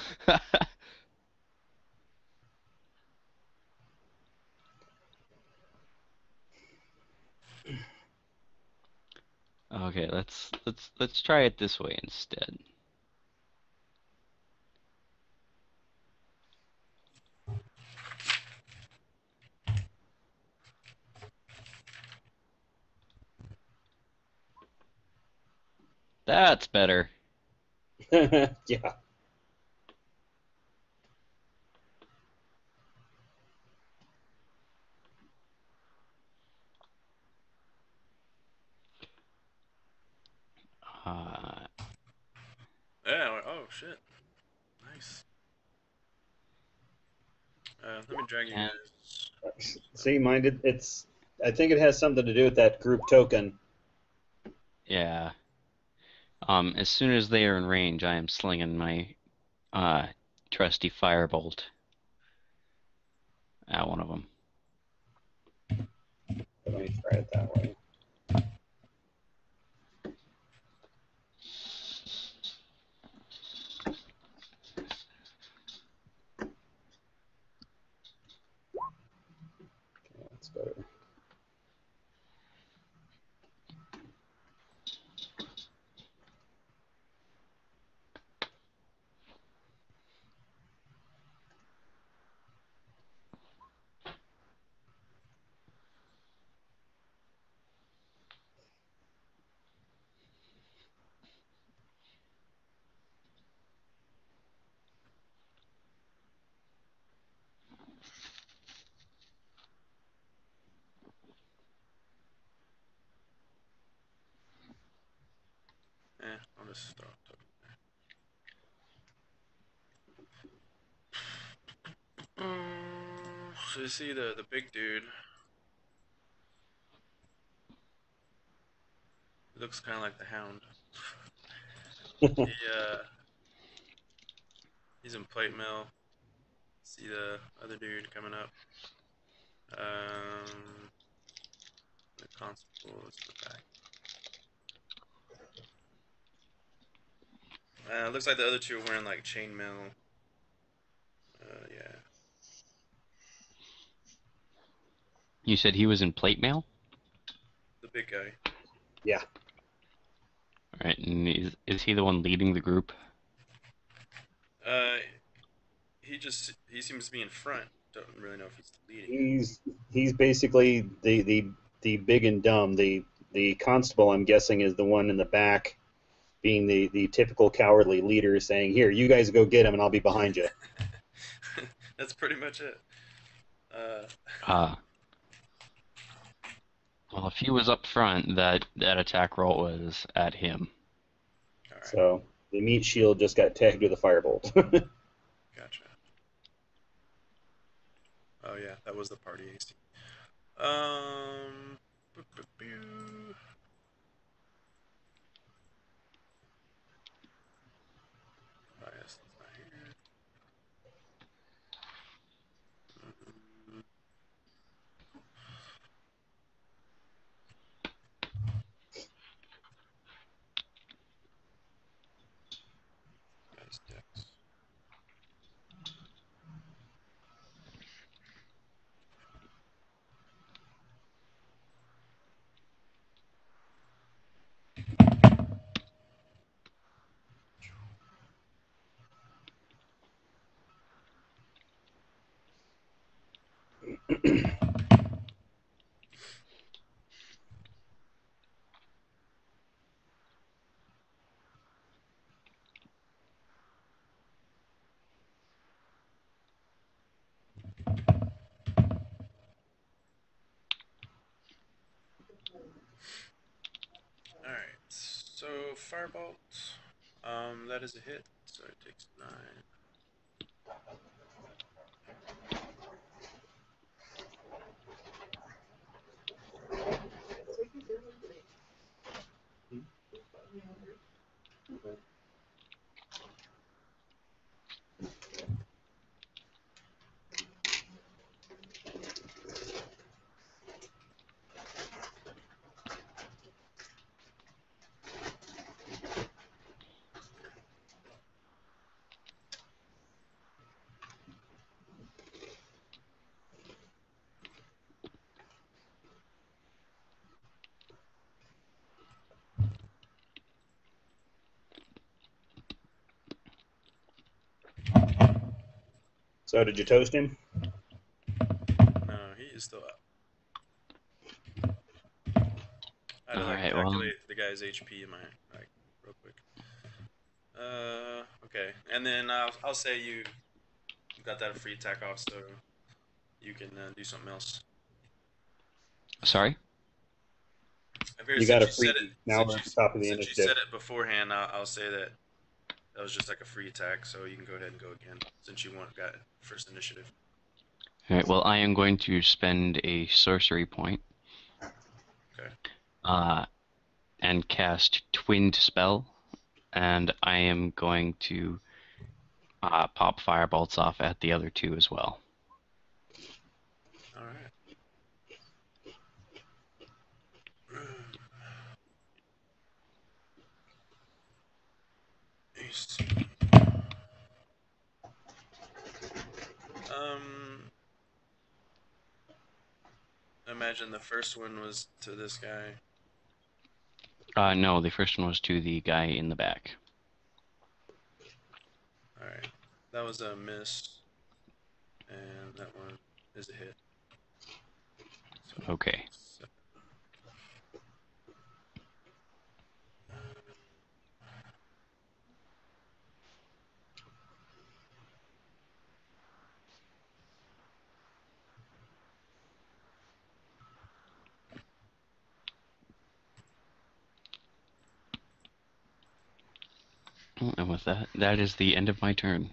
Speaker 3: Okay, let's try it this way instead. That's better.
Speaker 2: Yeah.
Speaker 1: Yeah. Oh shit. Nice. Let me drag you
Speaker 3: And
Speaker 1: guys.
Speaker 2: See, it's. I think it has something to do with that group token.
Speaker 3: yeah. As soon as they are in range, I am slinging my trusty firebolt at one of them.
Speaker 2: Let me try it that way. Okay, that's better.
Speaker 1: I'll just throw it. So you see the big dude. looks kind of like the Hound. He, he's in plate mail. See the other dude coming up. The constable is in the back. Looks like the other two are wearing like chainmail. Yeah.
Speaker 3: You said he was in plate mail?
Speaker 1: The big guy.
Speaker 2: Yeah.
Speaker 3: Alright, and is he the one leading the group?
Speaker 1: He seems to be in front. Don't really know if he's leading.
Speaker 2: He's basically the big and dumb. The constable, I'm guessing, is the one in the back, being the typical cowardly leader, saying, "Here, you guys go get him, and I'll be behind you."
Speaker 1: That's pretty much it.
Speaker 3: Well, if he was up front, that attack roll was at him.
Speaker 1: All right.
Speaker 2: So the meat shield just got tagged with a firebolt.
Speaker 1: Gotcha. Oh yeah, that was the party AC. Oh, yes, that's not here. Guys, decks. Alright, so Firebolt, that is a hit, so it takes 9.
Speaker 2: So did you toast him?
Speaker 1: No, he is still up. I had to
Speaker 3: Alright,
Speaker 1: calculate the guy's HP in my real quick. Okay, and then I'll say you got that free attack off, so you can do something else.
Speaker 3: Sorry?
Speaker 2: You got a free. Now we're at the top of the
Speaker 1: Since you
Speaker 2: initiative.
Speaker 1: said it beforehand, I'll say that was just like a free attack, so you can go ahead and go again since you got first initiative.
Speaker 3: Alright, well, I am going to spend a sorcery point.
Speaker 1: Okay.
Speaker 3: And cast Twinned Spell, and I am going to pop firebolts off at the other two as well.
Speaker 1: Alright. Imagine the first one was to this guy.
Speaker 3: No, the first one was to the guy in the back.
Speaker 1: Alright. That was a miss. And that one is a hit. So,
Speaker 3: okay. And with that, that is the end of my turn.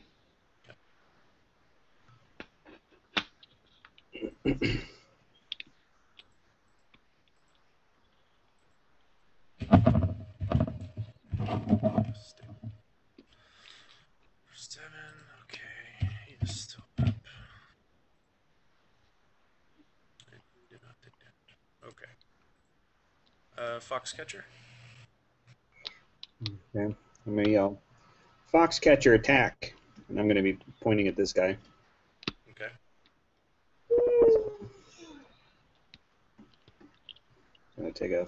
Speaker 1: Foxcatcher.
Speaker 2: Okay. I'm going to yell, Foxcatcher attack. And I'm going to be pointing at this guy.
Speaker 1: Okay.
Speaker 2: I'm going to take a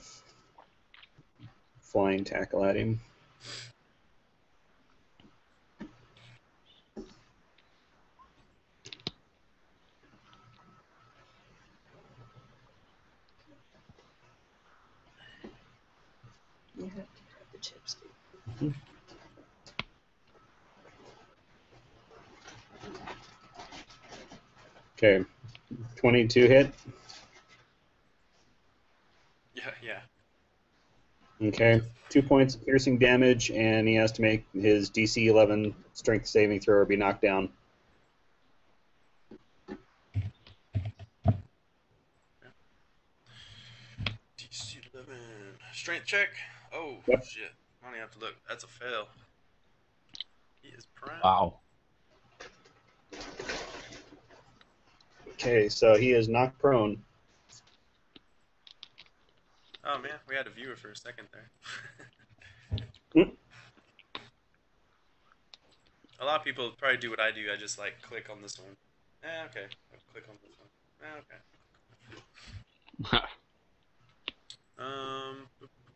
Speaker 2: flying tackle at him.
Speaker 5: You have to have the chips.
Speaker 2: Okay. 22 hit.
Speaker 1: Yeah.
Speaker 2: Okay. 2 points of piercing damage, and he has to make his DC 11 strength saving throw or be knocked down.
Speaker 1: DC 11. Strength check. Oh,
Speaker 2: Yep.
Speaker 1: shit. I don't even have to look. That's a fail. He is prime.
Speaker 3: Wow.
Speaker 2: Okay, so he is knocked prone.
Speaker 1: Oh, man. We had a viewer for a second there.
Speaker 2: Hmm.
Speaker 1: A lot of people probably do what I do. I just, like, click on this one. Okay. I'll click on this one. Okay.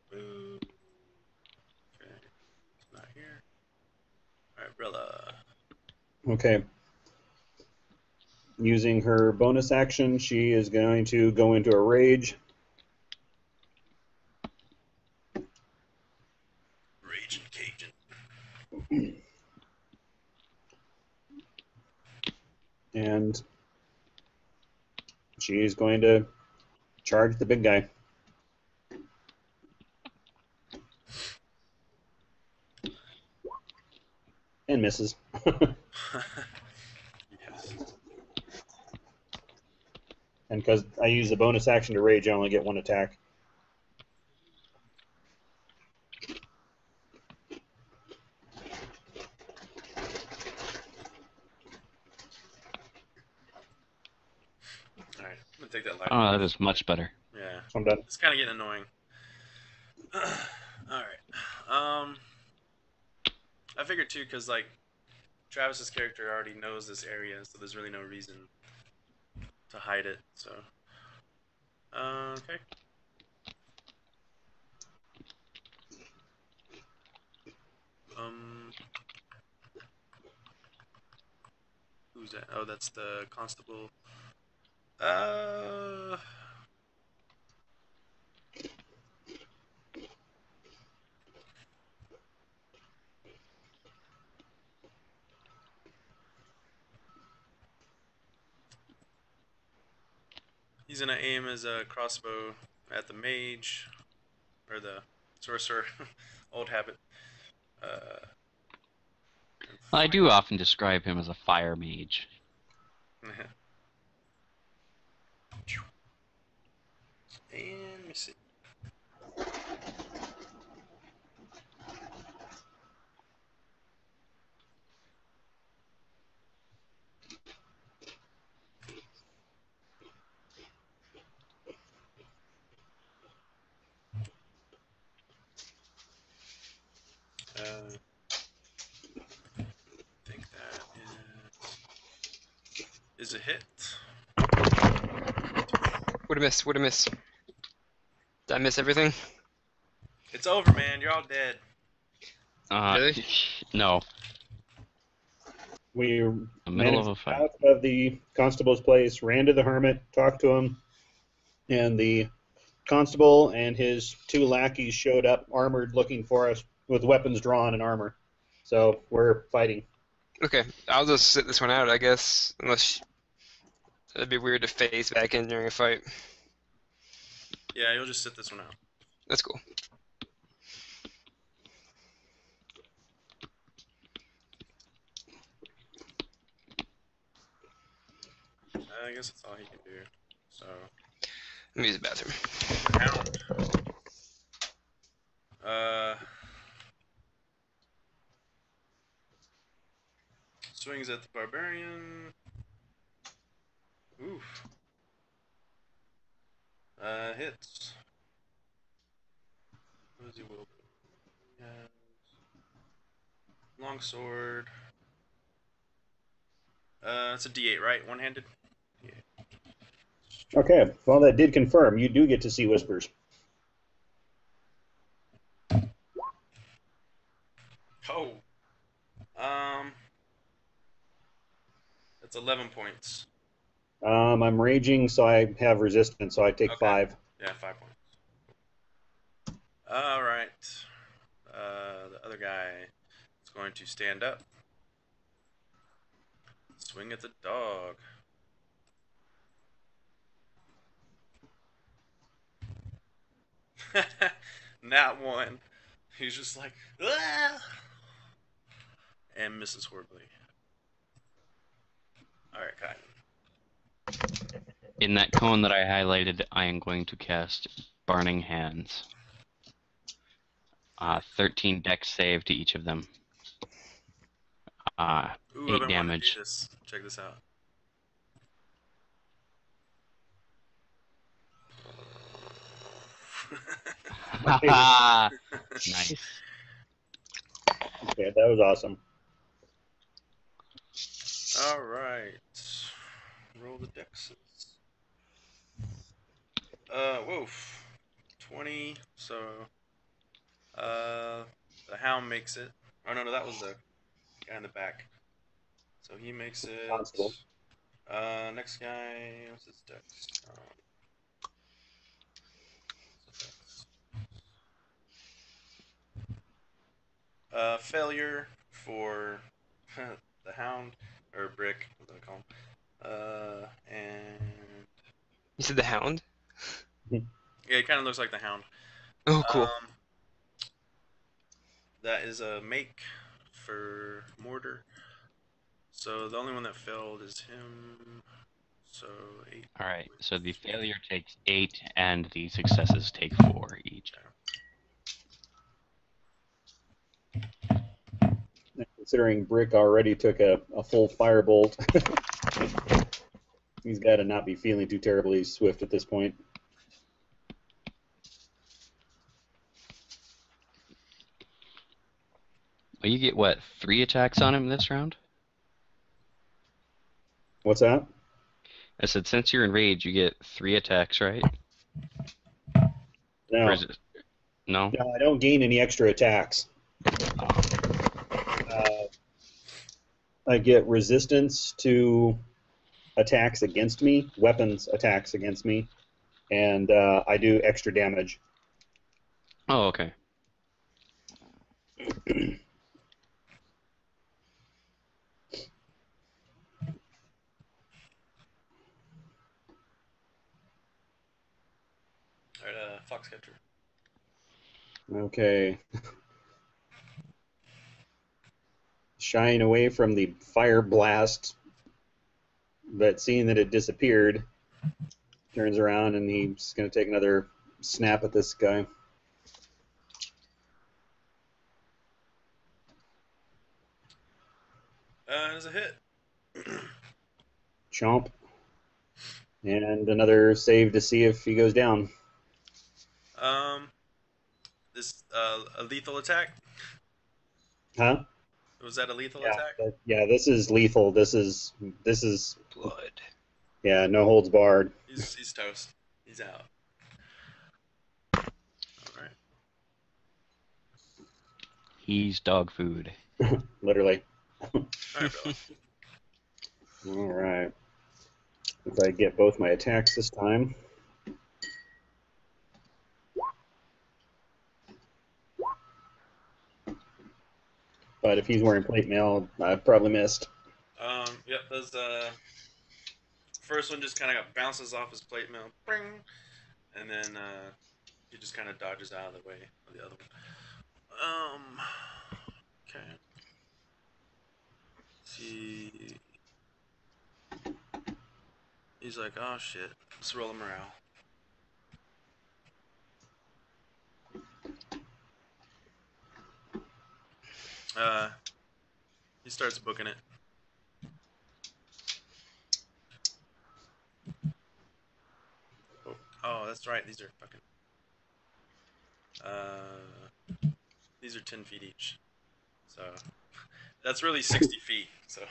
Speaker 1: Boo. Okay. It's not here. Alright, Brilla.
Speaker 2: Okay. Using her bonus action, she is going to go into a rage.
Speaker 1: Raging Cajun.
Speaker 2: And she's going to charge the big guy. And misses.
Speaker 1: Yes.
Speaker 2: And because I use the bonus action to rage, I only get one attack.
Speaker 1: Alright, I'm gonna take that light.
Speaker 3: Oh, that is much better.
Speaker 1: Yeah.
Speaker 2: So I'm done.
Speaker 1: It's kind of getting annoying. Alright. I figured too, because, like, Travis's character already knows this area, so there's really no reason to hide it, so. Okay. Who's that? Oh, that's the constable. He's gonna aim his crossbow at the mage, or the sorcerer, old habit.
Speaker 3: I do often describe him as a fire mage.
Speaker 1: And miss it. I think that is a hit.
Speaker 4: Would have missed. Would have missed. Did I miss everything?
Speaker 1: It's over, man. You're all dead.
Speaker 4: Really?
Speaker 3: No.
Speaker 2: We
Speaker 3: The middle
Speaker 2: managed
Speaker 3: of a fight.
Speaker 2: out of the constable's place, ran to the hermit, talked to him, and the constable and his 2 lackeys showed up, armored, looking for us with weapons drawn and armor. So we're fighting.
Speaker 4: Okay, I'll just sit this one out, I guess. Unless it'd be weird to phase back in during a fight.
Speaker 1: Yeah, you'll just sit this one out.
Speaker 4: That's cool.
Speaker 1: I guess that's all he can do. So.
Speaker 4: Let me use the bathroom.
Speaker 1: Swings at the barbarian. Oof. Hits. does he wield? He has long sword. It's a D8, right? One-handed. Yeah.
Speaker 2: Okay, well, that did confirm. You do get to see whispers.
Speaker 1: Oh. That's 11 points.
Speaker 2: I'm raging, so I have resistance, so I take
Speaker 1: Okay.
Speaker 2: 5.
Speaker 1: Yeah, 5 points. All right. The other guy is going to stand up. Swing at the dog. Not one. He's just like, ah! And misses horribly. Alright, Kai.
Speaker 3: In that cone that I highlighted, I am going to cast Burning Hands. 13 dex save to each of them.
Speaker 1: Ooh, I've
Speaker 3: 8
Speaker 1: been wanting to
Speaker 3: damage.
Speaker 1: do this. Check this out.
Speaker 3: Nice.
Speaker 2: Okay, that was awesome.
Speaker 1: Alright. Roll the dexes. Woof. 20, so the hound makes it. Oh no, that was the guy in the back. So he makes it.
Speaker 2: Constable.
Speaker 1: Next guy, what's his dex? Failure for the hound, or brick, what do I call him? And
Speaker 4: You said the hound?
Speaker 1: yeah, it kind of looks like the hound.
Speaker 4: Oh, cool.
Speaker 1: That is a make for mortar. So the only one that failed is him. So 8.
Speaker 3: Alright, so the failure takes 8, and the successes take 4 each.
Speaker 2: Considering Brick already took a full firebolt, he's got to not be feeling too terribly swift at this point.
Speaker 3: Well, you get, what, 3 attacks on him this round?
Speaker 2: What's that?
Speaker 3: I said, since you're in rage, you get 3 attacks, right?
Speaker 2: No.
Speaker 3: Or is it... No?
Speaker 2: No, I don't gain any extra attacks. I get resistance to attacks against me, weapons attacks against me, and I do extra damage.
Speaker 3: Oh, okay.
Speaker 1: Alright, Foxcatcher.
Speaker 2: Okay. Shying away from the fire blast, but seeing that it disappeared, turns around and he's going to take another snap at this guy.
Speaker 1: There's a hit.
Speaker 2: Chomp. And another save to see if he goes down.
Speaker 1: This a lethal attack?
Speaker 2: Huh?
Speaker 1: Was that a lethal
Speaker 2: Yeah,
Speaker 1: attack?
Speaker 2: yeah, this is lethal. This is
Speaker 4: Blood.
Speaker 2: yeah, no holds barred.
Speaker 1: He's toast. He's out. Alright.
Speaker 3: He's dog food.
Speaker 2: Literally.
Speaker 1: Alright, Bella.
Speaker 2: All right. If I get both my attacks this time. But if he's wearing plate mail, I've probably missed.
Speaker 1: Yep, those first one just kind of bounces off his plate mail, bring, and then he just kind of dodges out of the way of the other one. Okay. See, he's like, oh shit, let's roll a morale. He starts booking it. Oh, that's right. These are fucking. These are 10 feet each. So that's really 60 feet. So.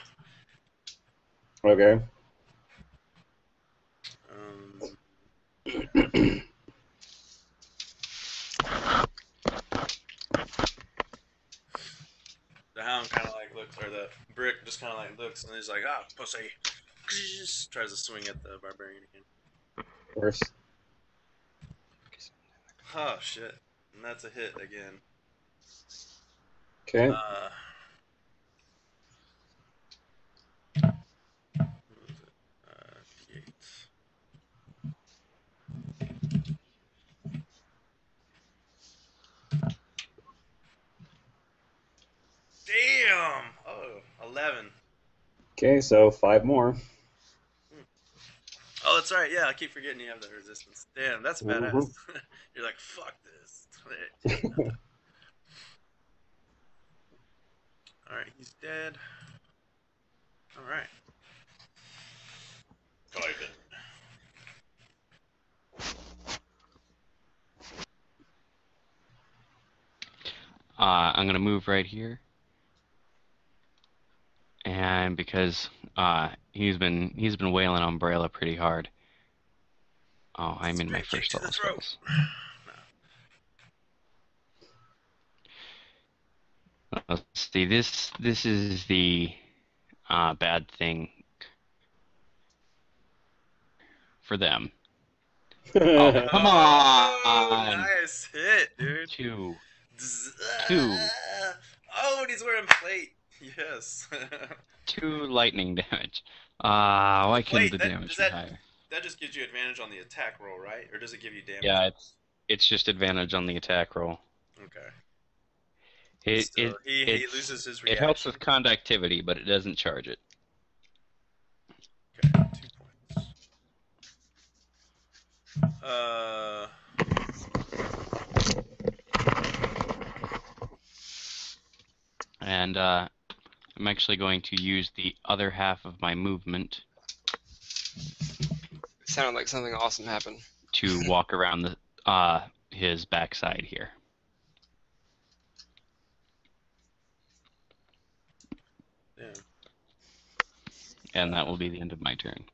Speaker 2: Okay.
Speaker 1: The hound kind of like looks, or the brick just kind of like looks, and he's like, "Ah, pussy!" Just tries to swing at the barbarian again.
Speaker 2: Of course.
Speaker 1: Oh shit! And that's a hit again.
Speaker 2: Okay.
Speaker 1: What was it? D8. Damn! Oh, 11.
Speaker 2: Okay, so 5 more.
Speaker 1: Oh, that's right. Yeah, I keep forgetting you have the resistance. Damn, that's badass. You're like, fuck this. Alright, he's dead. Alright. Ivan.
Speaker 3: I'm gonna move right here, and because he's been wailing on Umbrella pretty hard. Oh, I'm in my
Speaker 1: Spin kick
Speaker 3: first
Speaker 1: to the
Speaker 3: level
Speaker 1: throat.
Speaker 3: spells. Let's see, this is the bad thing for them. Oh, come on!
Speaker 1: Nice hit, dude.
Speaker 3: Two.
Speaker 1: Oh, and he's wearing plate. Yes.
Speaker 3: 2 lightning damage. Why couldn't
Speaker 1: Plate.
Speaker 3: the damage be higher?
Speaker 1: That just gives you advantage on the attack roll, right? Or does it give you damage?
Speaker 3: Yeah, it's just advantage on the attack roll.
Speaker 1: Okay.
Speaker 3: He
Speaker 1: loses his reaction.
Speaker 3: It helps with conductivity, but it doesn't charge it.
Speaker 1: Okay, 2 points.
Speaker 3: And I'm actually going to use the other half of my movement
Speaker 4: It sounded like something awesome happened.
Speaker 3: to walk around the his backside here.
Speaker 1: Yeah.
Speaker 3: And that will be the end of my turn.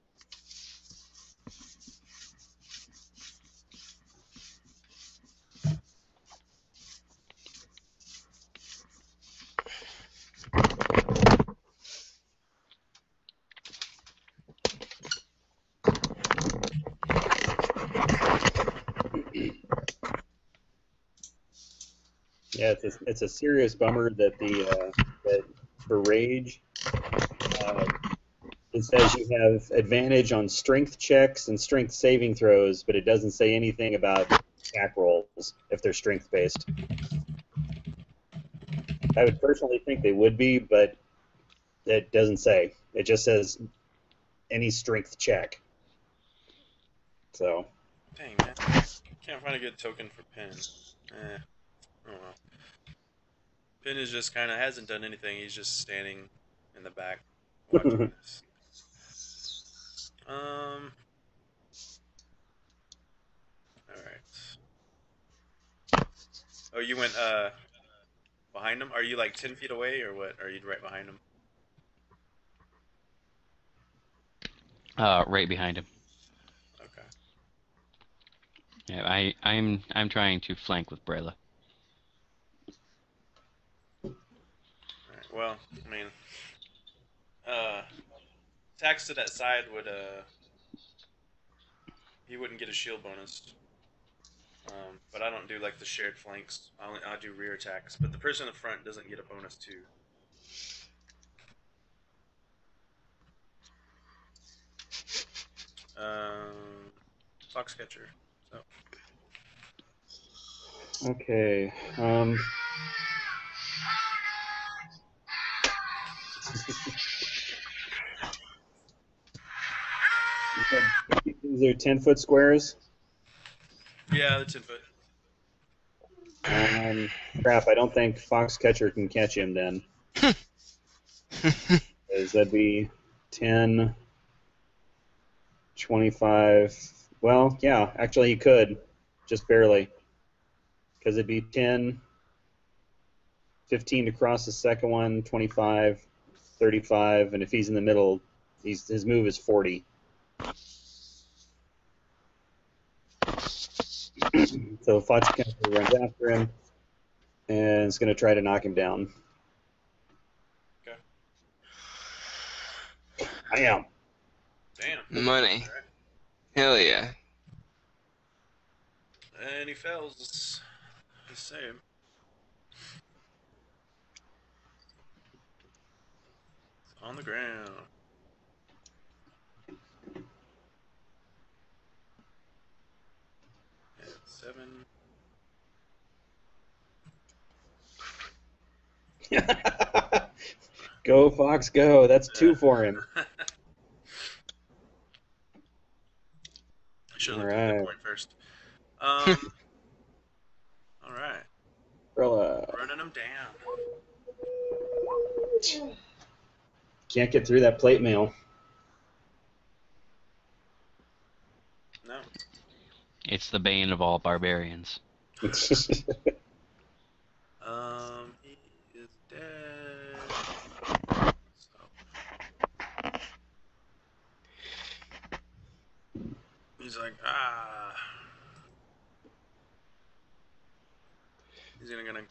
Speaker 2: Yeah, it's a serious bummer that that for rage, it says you have advantage on strength checks and strength saving throws, but it doesn't say anything about attack rolls if they're strength based. I would personally think they would be, but it doesn't say. It just says any strength check. So.
Speaker 1: Dang, man. Can't find a good token for Pin. Oh well. Pin is just kind of hasn't done anything. He's just standing in the back watching this. All right. Oh, you went behind him? Are you like 10 feet away or what? Are you right behind him?
Speaker 3: Right behind him.
Speaker 1: Okay.
Speaker 3: Yeah, I'm trying to flank with Brella.
Speaker 1: Alright, well, I mean, attacks to that side would, he wouldn't get a shield bonus. But I don't do like the shared flanks. I do rear attacks. But the person in the front doesn't get a bonus too. Foxcatcher. So.
Speaker 2: Okay. These are 10-foot squares?
Speaker 1: Yeah, they're 10 foot.
Speaker 2: Crap, I don't think Foxcatcher can catch him then. That'd be 10, 25. Well, yeah, actually he could. Just barely. Because it'd be 10, 15 to cross the second one, 25, 35, and if he's in the middle, his move is 40. So Foxcatcher runs after him and is going to try to knock him down.
Speaker 1: Okay.
Speaker 2: Bam!
Speaker 1: Damn.
Speaker 4: Money.
Speaker 1: All right.
Speaker 4: Hell yeah.
Speaker 1: And he fails the same. On the ground. And 7.
Speaker 2: Go, Fox, go. That's 2 for him.
Speaker 1: I should have
Speaker 2: All
Speaker 1: looked at that
Speaker 2: right.
Speaker 1: point first. All right.
Speaker 2: Umbrella.
Speaker 1: Running him down.
Speaker 2: Can't get through that plate mail.
Speaker 1: No.
Speaker 3: It's the bane of all barbarians.
Speaker 1: He is dead. So. He's like, ah. He's gonna kind of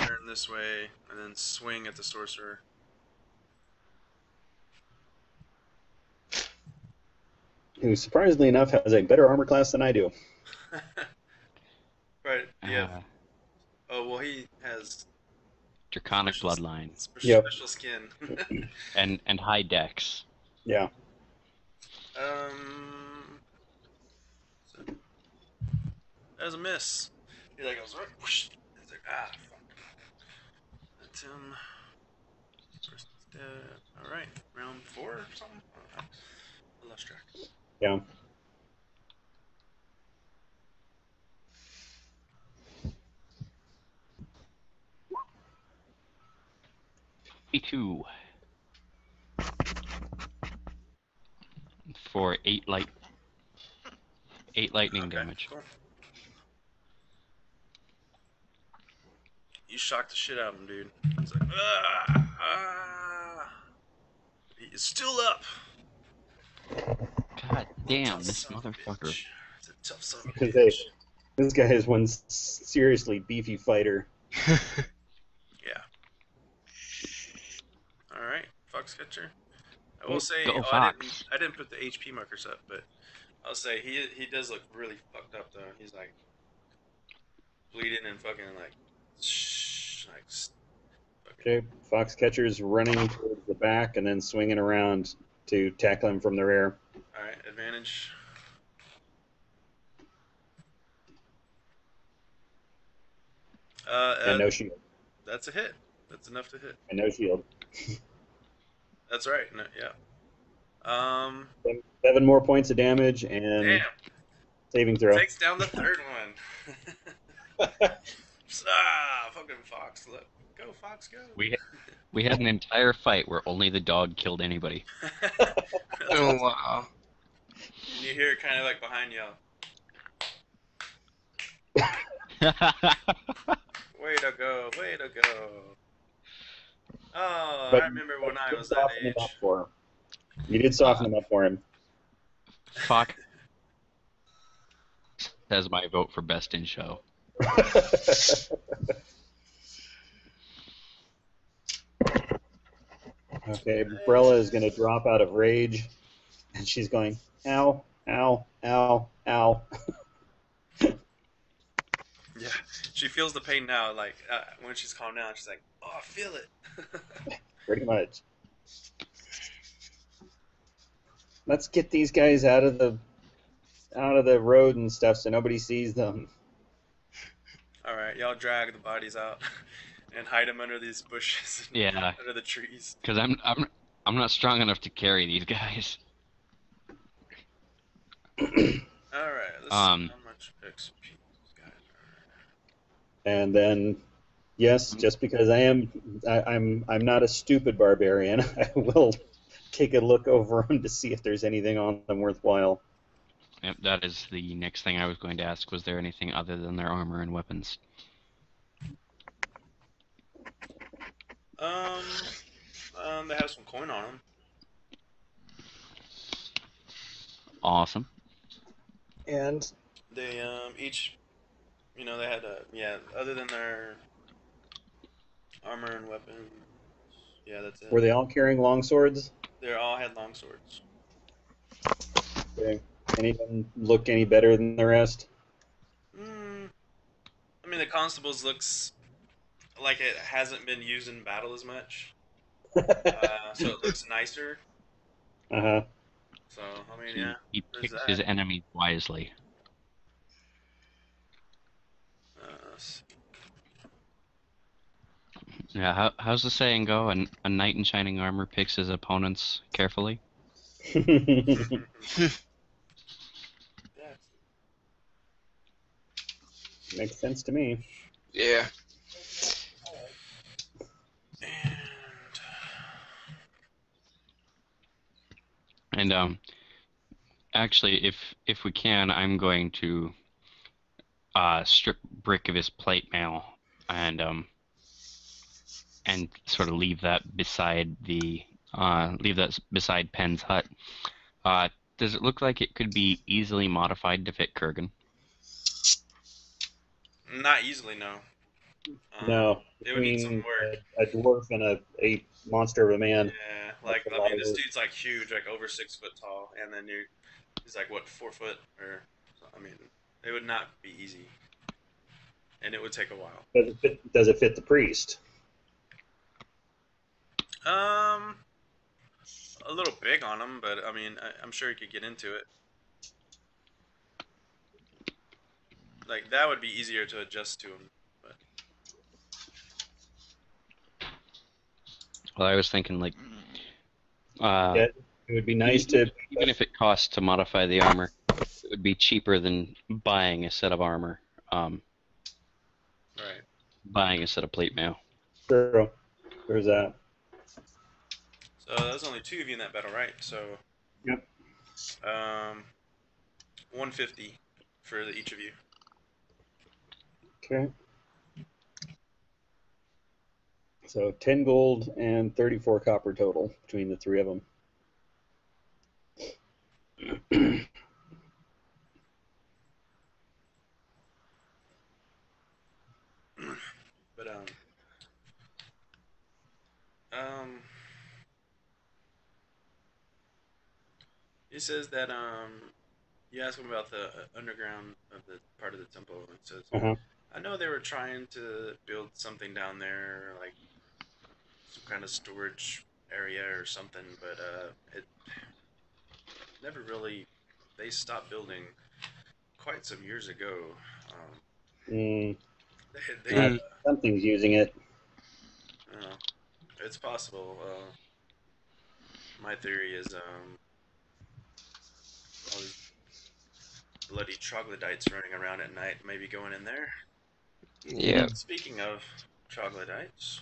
Speaker 1: turn this way and then swing at the sorcerer.
Speaker 2: Who, surprisingly enough, has a better armor class than I do.
Speaker 1: Right. Yeah. Oh well, he has
Speaker 3: Draconic
Speaker 1: special,
Speaker 3: bloodline.
Speaker 2: Yep.
Speaker 1: special skin.
Speaker 3: and high dex.
Speaker 2: Yeah.
Speaker 1: So, that was a miss. He like goes right. Whoosh. He's like, ah, fuck. That's him. Person's dead. All right, round 4 or something. I lost track.
Speaker 2: Yeah.
Speaker 3: Two for 8 lightning
Speaker 1: Okay,
Speaker 3: damage.
Speaker 1: cool. You shocked the shit out of him, dude. He's like, ah. He is still up.
Speaker 3: God damn,
Speaker 1: Tough
Speaker 3: this
Speaker 1: son of a
Speaker 3: motherfucker.
Speaker 1: bitch. It's a tough son of a
Speaker 2: Because
Speaker 1: bitch.
Speaker 2: this guy is one seriously beefy fighter.
Speaker 1: Yeah. All right, Foxcatcher. I will say,
Speaker 3: Go,
Speaker 1: I
Speaker 3: Fox.
Speaker 1: didn't put the HP markers up, but I'll say he does look really fucked up though. He's like bleeding and fucking like
Speaker 2: Okay, Foxcatcher's running towards the back and then swinging around to tackle him from the rear.
Speaker 1: All right, advantage.
Speaker 2: And no shield.
Speaker 1: That's a hit. That's enough to hit.
Speaker 2: And no shield.
Speaker 1: That's right. No, yeah.
Speaker 2: 7 more points of damage and
Speaker 1: Damn.
Speaker 2: saving throw.
Speaker 1: Takes down the third one. Fucking Fox. Go, Fox, go.
Speaker 3: We had an entire fight where only the dog killed anybody.
Speaker 4: Oh wow.
Speaker 1: And you hear it kind of like behind y'all. Way to go, way to go. Oh,
Speaker 2: But
Speaker 1: I remember when I
Speaker 2: you
Speaker 1: was
Speaker 2: did
Speaker 1: that
Speaker 2: soften him
Speaker 1: age.
Speaker 2: up for him. You did soften him up for him.
Speaker 3: Fox has my vote for best in show.
Speaker 2: Okay, Brella is going to drop out of rage, and she's going, ow, ow, ow, ow.
Speaker 1: Yeah, she feels the pain now. Like when she's calmed down, she's like, "Oh, I feel it."
Speaker 2: Pretty much. Let's get these guys out of the road and stuff so nobody sees them.
Speaker 1: All right, y'all drag the bodies out and hide them under these bushes. And
Speaker 3: Yeah.
Speaker 1: under the trees.
Speaker 3: Because I'm not strong enough to carry these guys.
Speaker 1: All right, let's see how much XP these guys are.
Speaker 2: And then, yes, just because I'm not a stupid barbarian, I will take a look over them to see if there's anything on them worthwhile.
Speaker 3: Yep, that is the next thing I was going to ask. Was there anything other than their armor and weapons?
Speaker 1: They have some coin on them.
Speaker 3: Awesome.
Speaker 2: And
Speaker 1: They each, they had other than their armor and weapons. Yeah, that's it.
Speaker 2: were they all carrying long swords?
Speaker 1: They all had long swords.
Speaker 2: Okay. Any of them look any better than the rest?
Speaker 1: I mean, the constables looks like it hasn't been used in battle as much, so it looks nicer.
Speaker 2: Uh-huh.
Speaker 1: So I mean, yeah,
Speaker 3: He
Speaker 1: there's
Speaker 3: picks his
Speaker 1: that.
Speaker 3: enemies wisely.
Speaker 1: Let's see.
Speaker 3: Yeah, how's the saying go? A knight in shining armor picks his opponents carefully.
Speaker 1: Yeah,
Speaker 2: Makes sense to me.
Speaker 4: Yeah.
Speaker 1: and
Speaker 3: And actually, if we can, I'm going to strip Brick of his plate mail and sort of leave that beside Penn's hut. Does it look like it could be easily modified to fit Kurgan?
Speaker 1: not easily, no.
Speaker 2: No,
Speaker 1: It would need some
Speaker 2: between
Speaker 1: work.
Speaker 2: a dwarf and a monster of a man.
Speaker 1: Yeah,
Speaker 2: That's
Speaker 1: like
Speaker 2: a
Speaker 1: I
Speaker 2: lot
Speaker 1: mean,
Speaker 2: of
Speaker 1: this
Speaker 2: work.
Speaker 1: dude's like huge, like over 6 foot tall, and then he's like what 4 foot or. So, I mean, it would not be easy, and it would take a while.
Speaker 2: Does it fit the priest?
Speaker 1: Um, a little big on him, but I mean, I'm sure he could get into it. Like that would be easier to adjust to him. But
Speaker 3: Well, I was thinking like
Speaker 2: Yeah, it would be nice to.
Speaker 3: even if it costs to modify the armor, it would be cheaper than buying a set of armor.
Speaker 1: right.
Speaker 3: Buying a set of plate mail.
Speaker 2: True. There's that.
Speaker 1: So there's only two of you in that battle, right? So
Speaker 2: Yep.
Speaker 1: 150 for each of you.
Speaker 2: Okay. So 10 gold and 34 copper total between the three of them.
Speaker 1: But um, he says that you ask him about the underground of the part of the temple, and it says,
Speaker 2: Uh-huh.
Speaker 1: I know they were trying to build something down there, like some kind of storage area or something, but it never really. They stopped building quite some years ago.
Speaker 2: Mm,
Speaker 1: They
Speaker 2: something's using it.
Speaker 1: it's possible. My theory is all these bloody troglodytes running around at night, maybe going in there.
Speaker 4: Yeah.
Speaker 1: Speaking of troglodytes,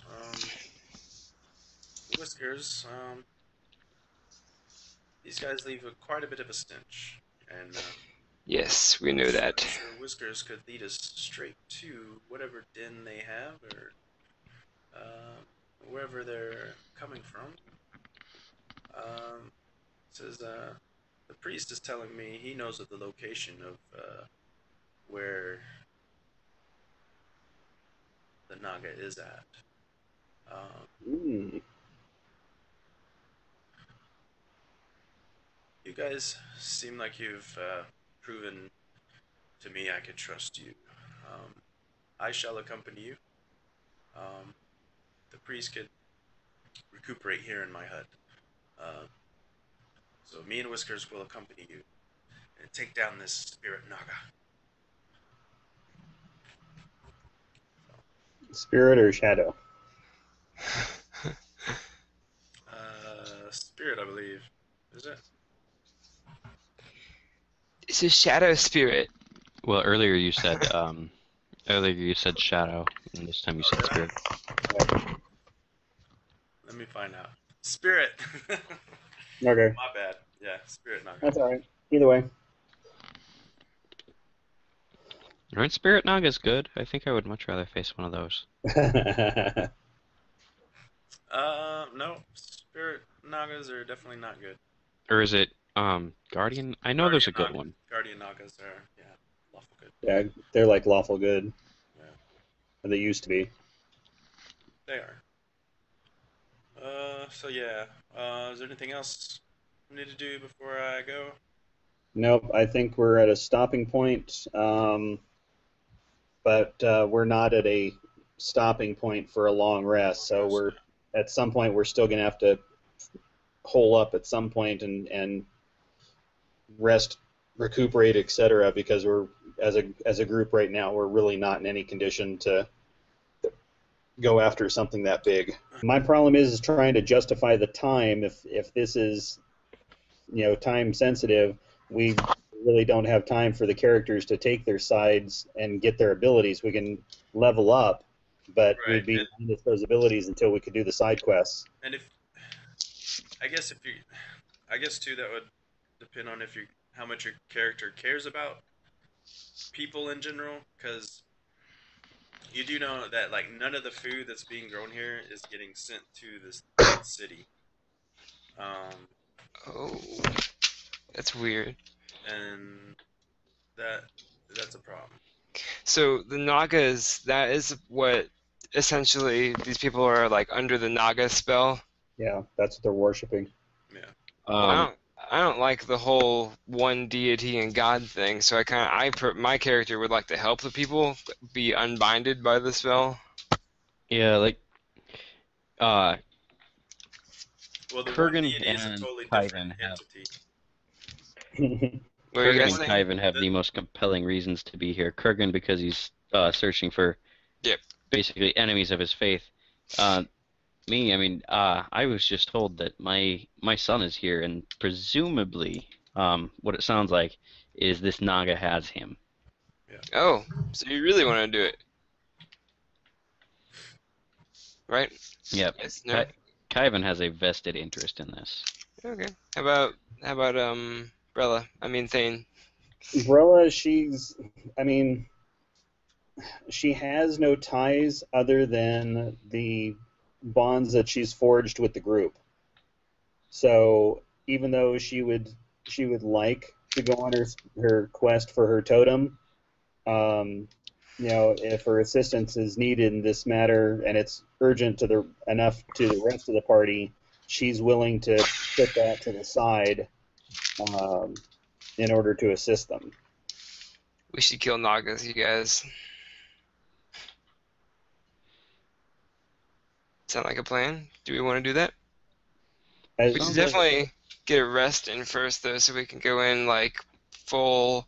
Speaker 1: Whiskers, these guys leave quite a bit of a stench, and
Speaker 4: Yes, we knew that.
Speaker 1: I'm sure Whiskers could lead us straight to whatever den they have, or wherever they're coming from. Says the priest is telling me he knows of the location of where the Naga is at.
Speaker 2: Mm.
Speaker 1: You guys seem like you've proven to me I could trust you. I shall accompany you. The priest could recuperate here in my hut. So me and Whiskers will accompany you and take down this spirit Naga.
Speaker 2: Spirit or shadow?
Speaker 1: Spirit, I believe. Is it?
Speaker 4: It's a shadow spirit.
Speaker 3: Well, earlier you said shadow, and this time you said spirit.
Speaker 1: Let me find out. Spirit.
Speaker 2: Okay.
Speaker 1: My bad. Yeah, spirit Naga.
Speaker 2: That's all right. Either way.
Speaker 3: Aren't spirit Naga's good? I think I would much rather face one of those.
Speaker 1: No. Spirit Nagas are definitely not good.
Speaker 3: Or is it Guardian? I know there's a good one.
Speaker 1: Guardian Nagas are, yeah, lawful good.
Speaker 2: Yeah, they're like lawful good.
Speaker 1: Yeah.
Speaker 2: Or they used to be.
Speaker 1: They are. So yeah. Is there anything else I need to do before I go?
Speaker 2: Nope, I think we're at a stopping point, but we're not at a stopping point for a long rest. So we're at some point we're still going to have to hole up at some point and rest, recuperate, etc. Because we're as a group right now we're really not in any condition to go after something that big. My problem is trying to justify the time. If this is time sensitive, we really don't have time for the characters to take their sides and get their abilities. We can level up, but
Speaker 1: Right,
Speaker 2: we'd be with those abilities until we could do the side quests.
Speaker 1: And I guess too that would depend on how much your character cares about people in general, because you do know that like none of the food that's being grown here is getting sent to this city.
Speaker 4: Oh, that's weird.
Speaker 1: And that's a problem.
Speaker 4: So the Nagas, that is what essentially these people are like under the Naga spell.
Speaker 2: Yeah, that's what they're worshiping.
Speaker 1: Yeah.
Speaker 4: Well, I don't like the whole one deity and God thing, so my character would like to help the people be unbinded by the spell.
Speaker 3: Yeah, like
Speaker 1: Well, the one
Speaker 3: Kurgan
Speaker 1: deity is a
Speaker 3: and
Speaker 1: totally different
Speaker 3: Kyvan have
Speaker 1: entity.
Speaker 4: What are you
Speaker 3: Kurgan
Speaker 4: guys
Speaker 3: and
Speaker 4: saying?
Speaker 3: Kyvan have the most compelling reasons to be here. Kurgan because he's searching for
Speaker 4: Yep.
Speaker 3: basically enemies of his faith. Me, I mean, I was just told that my son is here, and presumably, what it sounds like is this Naga has him.
Speaker 1: Yeah.
Speaker 4: Oh, so you really want to do it, right?
Speaker 3: Yep.
Speaker 4: Yes. No.
Speaker 3: Kyvan has a vested interest in this.
Speaker 4: Okay. How about Brella? I mean Thane.
Speaker 2: Umbrella, she has no ties other than the bonds that she's forged with the group. So even though she would like to go on her quest for her totem, if her assistance is needed in this matter and it's urgent enough to the rest of the party, she's willing to put that to the side in order to assist them.
Speaker 4: We should kill Nagas, you guys. Sound like a plan? Do we want to do that? We should definitely get a rest in first, though, so we can go in like full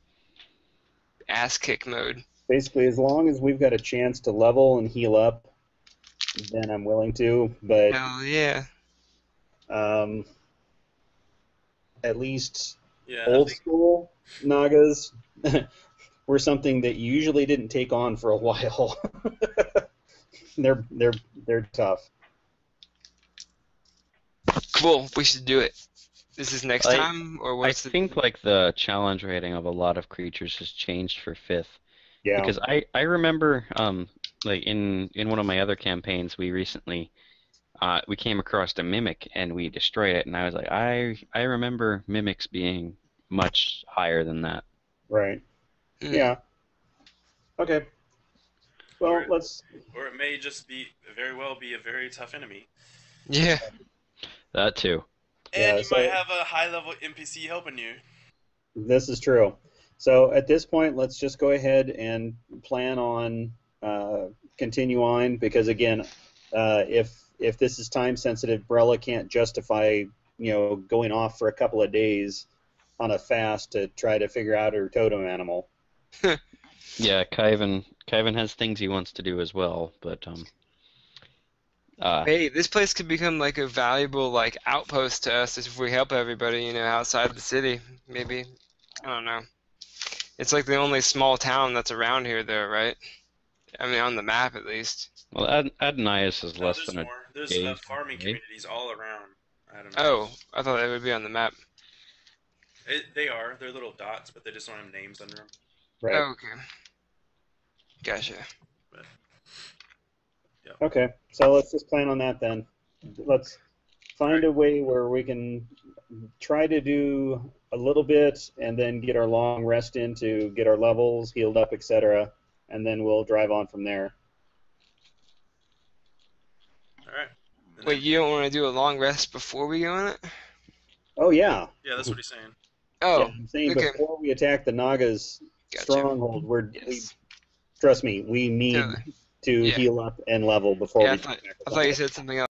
Speaker 4: ass kick mode.
Speaker 2: Basically, as long as we've got a chance to level and heal up, then I'm willing to. But
Speaker 4: hell yeah.
Speaker 2: At least
Speaker 1: Yeah,
Speaker 2: old school Nagas were something that usually didn't take on for a while. They're tough.
Speaker 4: Cool. We should do it. This is next time, or what's
Speaker 3: I think like the challenge rating of a lot of creatures has changed for 5th.
Speaker 2: Yeah.
Speaker 3: Because I remember like in one of my other campaigns we recently we came across a mimic and we destroyed it, and I was like, I remember mimics being much higher than that.
Speaker 2: Right. Yeah. Okay. Well,
Speaker 1: Or it may just very well be a very tough enemy.
Speaker 4: Yeah.
Speaker 3: That too.
Speaker 1: And you might have a high-level NPC helping you.
Speaker 2: This is true. So at this point, let's just go ahead and plan on continue on, because again, if this is time sensitive, Brella can't justify going off for a couple of days on a fast to try to figure out her totem animal.
Speaker 3: Yeah, Kyvan has things he wants to do as well, but
Speaker 4: hey, this place could become like a valuable like outpost to us if we help everybody, outside the city. Maybe. I don't know. It's like the only small town that's around here, though, right? I mean, on the map at least.
Speaker 3: Well, Adonias is less than
Speaker 1: there's farming communities all around. I don't know.
Speaker 4: Oh, I thought they would be on the map.
Speaker 1: They are. They're little dots, but they just don't have names under them.
Speaker 2: Right.
Speaker 4: Oh, okay. Gotcha.
Speaker 1: But, yeah.
Speaker 2: Okay, so let's just plan on that then. let's find a way where we can try to do a little bit and then get our long rest in to get our levels healed up, etc., and then we'll drive on from there.
Speaker 1: All right. And
Speaker 4: Wait,
Speaker 1: then,
Speaker 4: you don't want to do a long rest before we go on it?
Speaker 2: Oh, yeah.
Speaker 1: yeah, that's what he's saying.
Speaker 4: Oh,
Speaker 2: Yeah, I'm saying
Speaker 4: okay.
Speaker 2: before we attack the Naga's
Speaker 4: Gotcha.
Speaker 2: stronghold,
Speaker 4: Yes.
Speaker 2: trust me, we need
Speaker 4: Totally.
Speaker 2: to
Speaker 4: Yeah.
Speaker 2: heal up and level before
Speaker 4: Yeah,
Speaker 2: we
Speaker 4: I
Speaker 2: attack the
Speaker 4: thought you
Speaker 2: Naga.
Speaker 4: said something else.